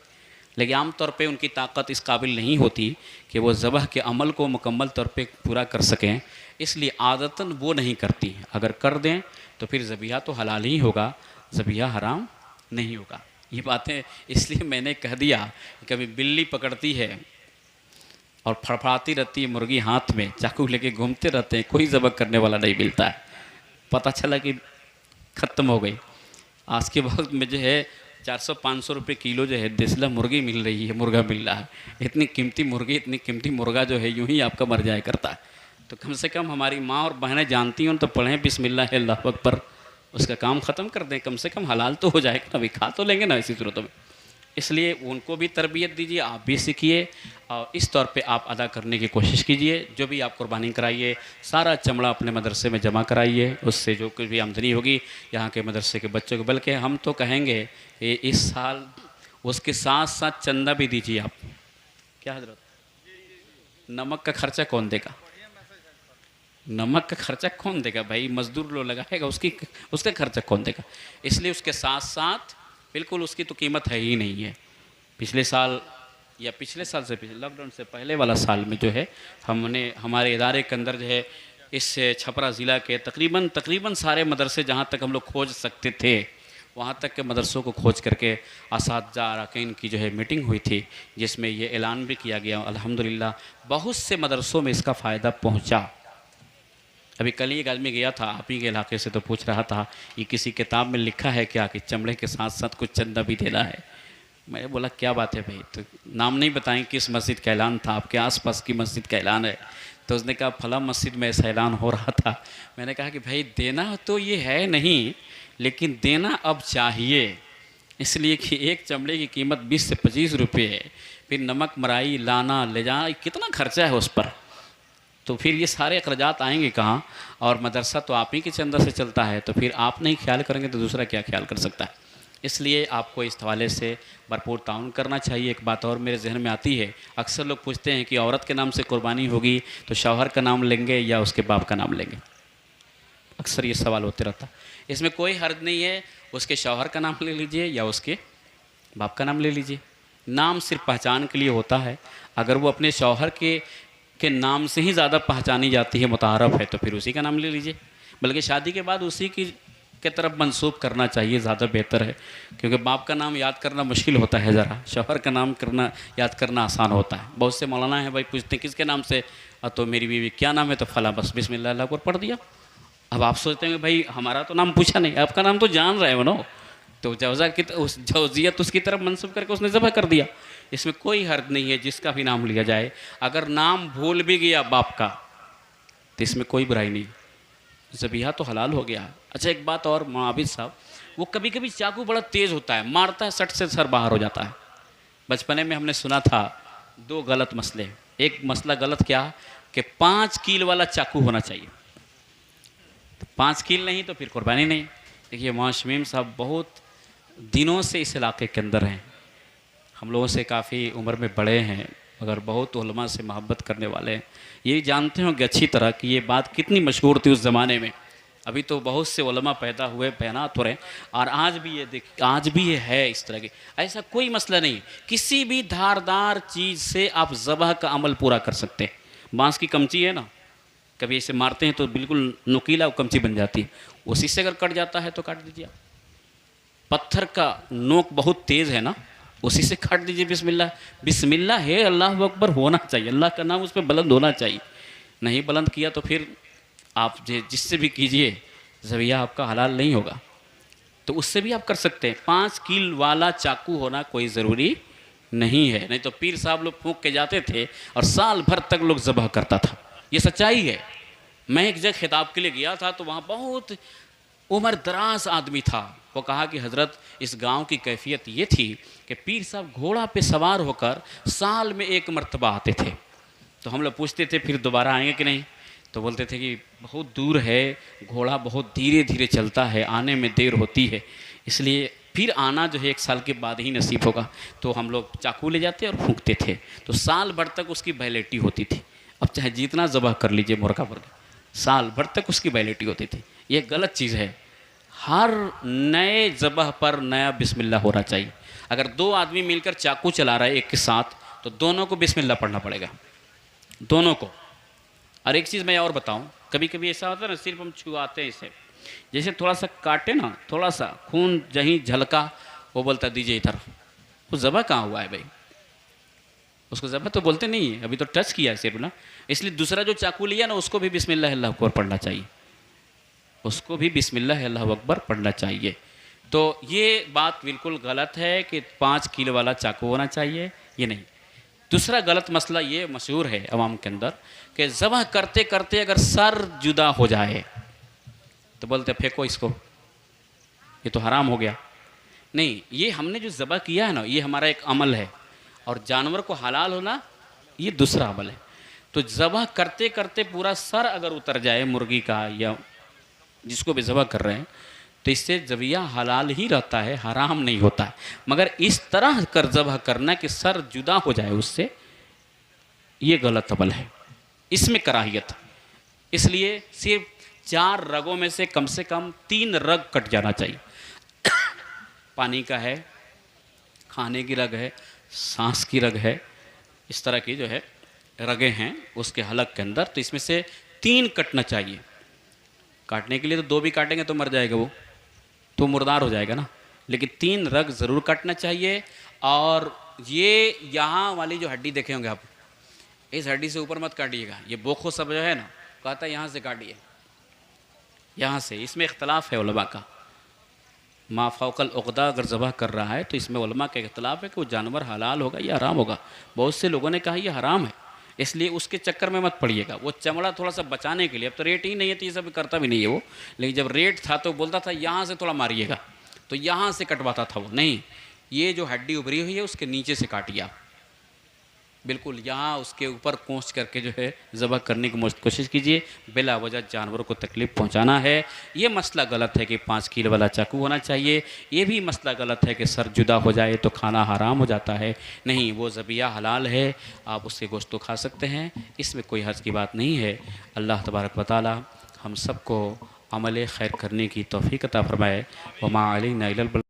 लेकिन आम तौर पे उनकी ताकत इस काबिल नहीं होती कि वो ज़बह के अमल को मुकम्मल तौर पे पूरा कर सकें, इसलिए आदतन वो नहीं करती। अगर कर दें तो फिर ज़बिया तो हलाल ही होगा, ज़बिया हराम नहीं होगा। ये बातें इसलिए मैंने कह दिया। कभी बिल्ली पकड़ती है और फड़फड़ाती रहती है मुर्गी हाथ में, चाकू लेके घूमते रहते हैं, कोई ज़बह करने वाला नहीं मिलता है। पता चला कि ख़त्म हो गई। आज के वक्त में जो है 400-500 रुपये किलो जो है देसला मुर्गी मिल रही है, मुर्गा मिल रहा है। इतनी कीमती मुर्गी, इतनी कीमती मुर्गा जो है यूं ही आपका मर जाया करता है। तो कम से कम हमारी माँ और बहनें जानती हों तो पढ़ें बिस्मिल्लाह अल्लाहु अकबर, उसका काम ख़त्म कर दें। कम से कम हलाल तो हो जाएगा ना, अभी खा तो लेंगे ना इसी सूरत में। इसलिए उनको भी तरबियत दीजिए, आप भी सीखिए और इस तौर पे आप अदा करने की कोशिश कीजिए। जो भी आप कुर्बानी कराइए सारा चमड़ा अपने मदरसे में जमा कराइए, उससे जो कुछ भी आमदनी होगी यहाँ के मदरसे के बच्चों को, बल्कि हम तो कहेंगे कि इस साल उसके साथ साथ चंदा भी दीजिए आप। क्या हजरत, नमक का खर्चा कौन देगा? नमक का खर्चा कौन देगा भाई? मजदूर लोग लगाएगा, उसका खर्चा कौन देगा? इसलिए उसके साथ साथ बिल्कुल उसकी तो कीमत है ही नहीं है। पिछले साल या पिछले साल से लॉकडाउन से पहले वाला साल में जो है हमने हमारे इदारे के अंदर जो है इस छपरा ज़िला के तकरीबन सारे मदरसे जहाँ तक हम लोग खोज सकते थे वहाँ तक के मदरसों को खोज करके असातिज़ा अरकान की जो है मीटिंग हुई थी, जिसमें ये ऐलान भी किया गया। अल्हम्दुलिल्लाह बहुत से मदरसों में इसका फ़ायदा पहुँचा। अभी कल ही एक आदमी गया था आप ही के इलाके से, तो पूछ रहा था ये किसी किताब में लिखा है क्या कि चमड़े के साथ साथ कुछ चंदा भी देना है। मैंने बोला क्या बात है भाई? तो नाम नहीं बताएं किस मस्जिद का ऐलान था, आपके आसपास की मस्जिद का ऐलान है। तो उसने कहा फला मस्जिद में ऐसा ऐलान हो रहा था। मैंने कहा कि भाई देना तो ये है नहीं, लेकिन देना अब चाहिए, इसलिए कि एक चमड़े की कीमत 20 से 25 रुपये है। फिर नमक मराई लाना ले जाना कितना खर्चा है उस पर, तो फिर ये सारे अखराजात आएंगे कहाँ? और मदरसा तो आप ही के चंदा से चलता है, तो फिर आप नहीं ख्याल करेंगे तो दूसरा क्या ख्याल कर सकता है? इसलिए आपको इस हवाले से भरपूर ताउन करना चाहिए। एक बात और मेरे जहन में आती है, अक्सर लोग पूछते हैं कि औरत के नाम से कुर्बानी होगी तो शौहर का नाम लेंगे या उसके बाप का नाम लेंगे? अक्सर ये सवाल होते रहता। इसमें कोई हर्ज नहीं है, उसके शौहर का नाम ले लीजिए या उसके बाप का नाम ले लीजिए। नाम सिर्फ पहचान के लिए होता है। अगर वो अपने शौहर के नाम से ही ज़्यादा पहचानी जाती है, मुतारफ़ है, तो फिर उसी का नाम ले लीजिए। बल्कि शादी के बाद उसी के तरफ मंसूब करना चाहिए, ज़्यादा बेहतर है। क्योंकि बाप का नाम याद करना मुश्किल होता है ज़रा, शौहर का नाम याद करना आसान होता है। बहुत से मौलाना है भाई, पूछते हैं किसके नाम से, तो मेरी बीवी क्या नाम है, तो फला, बस बिस्मिल्लाह अल्लाह अकबर पढ़ दिया। अब आप सोचते हैं भाई हमारा तो नाम पूछा नहीं, आपका नाम तो जान रहे हो ना, तो जवज़ा की उस जवजियत उसकी तरफ मंसूब करके उसने ज़बह कर दिया। इसमें कोई हर्ज नहीं है जिसका भी नाम लिया जाए। अगर नाम भूल भी गया बाप का तो इसमें कोई बुराई नहीं, ज़बीहा तो हलाल हो गया। अच्छा एक बात और, आबिद साहब, वो कभी कभी चाकू बड़ा तेज़ होता है, मारता है, सट से सर बाहर हो जाता है। बचपने में हमने सुना था दो गलत मसले। एक मसला गलत क्या कि 5 कील वाला चाकू होना चाहिए, 5 कील नहीं तो फिर कुर्बानी नहीं। देखिए मौलाना शमीम साहब बहुत दिनों से इस इलाके के अंदर हैं, हम लोगों से काफ़ी उम्र में बड़े हैं, मगर बहुत उलमा से मोहब्बत करने वाले हैं। ये जानते होंगे अच्छी तरह कि ये बात कितनी मशहूर थी उस ज़माने में। अभी तो बहुत से उलमा पैदा हुए, बयानात हो रहे हैं, और आज भी ये आज भी ये है इस तरह की। ऐसा कोई मसला नहीं, किसी भी धारदार चीज़ से आप ज़बह का अमल पूरा कर सकते हैं। बाँस की कमची है ना, कभी ऐसे मारते हैं तो बिल्कुल नुकीला कमची बन जाती है, उसी से अगर कट जाता है तो काट दीजिए। पत्थर का नोक बहुत तेज़ है ना, उसी से काट दीजिए। बिस्मिल्लाह, बिस्मिल्लाह है, अल्लाह अकबर होना चाहिए, अल्लाह का नाम उस पर बुलंद होना चाहिए। नहीं बुलंद किया तो फिर आप जिससे भी कीजिए ज़बिया आपका हलाल नहीं होगा, तो उससे भी आप कर सकते हैं। 5 कील वाला चाकू होना कोई ज़रूरी नहीं है, नहीं तो पीर साहब लोग फूंक के जाते थे और साल भर तक लोग ज़बह करता था। ये सच्चाई है। मैं एक जगह खिताब के लिए गया था तो वहाँ बहुत उम्र दराज आदमी था। वो कहा कि हज़रत इस गांव की कैफियत ये थी कि पीर साहब घोड़ा पे सवार होकर साल में 1 मरतबा आते थे। तो हम लोग पूछते थे फिर दोबारा आएंगे कि नहीं, तो बोलते थे कि बहुत दूर है, घोड़ा बहुत धीरे धीरे चलता है, आने में देर होती है, इसलिए फिर आना जो है 1 साल के बाद ही नसीब होगा। तो हम लोग चाकू ले जाते और फूंकते थे, तो साल भर तक उसकी वैलिडिटी होती थी। अब चाहे जितना ज़बह कर लीजिए मुर्गा मुर्गा, साल भर तक उसकी वैलिडिटी होती थी। ये गलत चीज़ है। हर नए ज़बह पर नया बिस्मिल्लाह होना चाहिए। अगर 2 आदमी मिलकर चाकू चला रहा है एक के साथ, तो दोनों को बिस्मिल्लाह पढ़ना पड़ेगा, दोनों को। और एक चीज़ मैं और बताऊं, कभी कभी ऐसा होता है ना, सिर्फ हम छुआते हैं इसे, जैसे थोड़ा सा काटे ना, थोड़ा सा खून जहीं झलका, वो बोलता दीजिए इधर, वो ज़बह कहाँ हुआ है भाई, उसको ज़बह तो बोलते नहीं है, अभी तो टच किया है सिर्फ ना। इसलिए दूसरा जो चाकू लिया ना, उसको भी बिस्मिल्लाह अल्लाह अकबर पढ़ना चाहिए, उसको भी बिस्मिल्लाह अल्लाह अकबर पढ़ना चाहिए। तो ये बात बिल्कुल गलत है कि 5 कीलो वाला चाकू होना चाहिए, ये नहीं। दूसरा गलत मसला ये मशहूर है अवाम के अंदर कि ज़बह करते करते अगर सर जुदा हो जाए तो बोलते फेंको इसको, ये तो हराम हो गया। नहीं, ये हमने जो ज़बह किया है ना, ये हमारा एक अमल है, और जानवर को हलाल होना ये दूसरा अमल है। तो ज़बह करते करते पूरा सर अगर उतर जाए मुर्गी का या जिसको भी ज़बह कर रहे हैं, तो इससे ज़बिया हलाल ही रहता है, हराम नहीं होता है। मगर इस तरह कर ज़बह करना कि सर जुदा हो जाए उससे, ये गलत अमल है, इसमें कराहियत। इसलिए सिर्फ 4 रगों में से कम 3 रग कट जाना चाहिए। पानी का है, खाने की रग है, सांस की रग है, इस तरह की जो है रगें हैं उसके हलक के अंदर, तो इसमें से 3 कटना चाहिए। काटने के लिए तो 2 भी काटेंगे तो मर जाएगा, वो तो मुर्दार हो जाएगा ना, लेकिन 3 रग ज़रूर काटना चाहिए। और ये यहाँ वाली जो हड्डी देखे होंगे आप, इस हड्डी से ऊपर मत काटिएगा, ये बोखो सब जो है ना, कहता है यहाँ से काटिए, यहाँ से। इसमें इख्तलाफ है उलमा का, मा फ़ौक़ल उक़दा अगर ज़बह कर रहा है तो इसमें उलमा का इख्तलाफ है कि वो जानवर हलाल होगा या हराम होगा। बहुत से लोगों ने कहा ये हराम है, इसलिए उसके चक्कर में मत पड़िएगा। वो चमड़ा थोड़ा सा बचाने के लिए, अब तो रेट ही नहीं है तो ये सब करता भी नहीं है वो, लेकिन जब रेट था तो बोलता था यहाँ से थोड़ा मारिएगा, तो यहाँ से कटवाता था वो। नहीं, ये जो हड्डी उभरी हुई है उसके नीचे से काटिए आप, बिल्कुल यहाँ उसके ऊपर कोंच करके जो है ज़बह करने की कोशिश कीजिए। बिला वजह जानवरों को तकलीफ़ पहुँचाना है, ये मसला गलत है कि 5 कीलो वाला चाकू होना चाहिए। ये भी मसला गलत है कि सर जुदा हो जाए तो खाना हराम हो जाता है। नहीं, वो ज़बिया हलाल है, आप उसके गोश्त तो खा सकते हैं, इसमें कोई हर्ज की बात नहीं है। अल्लाह तबारक व तआला हम सबको अमल खैर करने की तौफ़ीक़ अता फ़रमाए। वमा अलैना इल्लल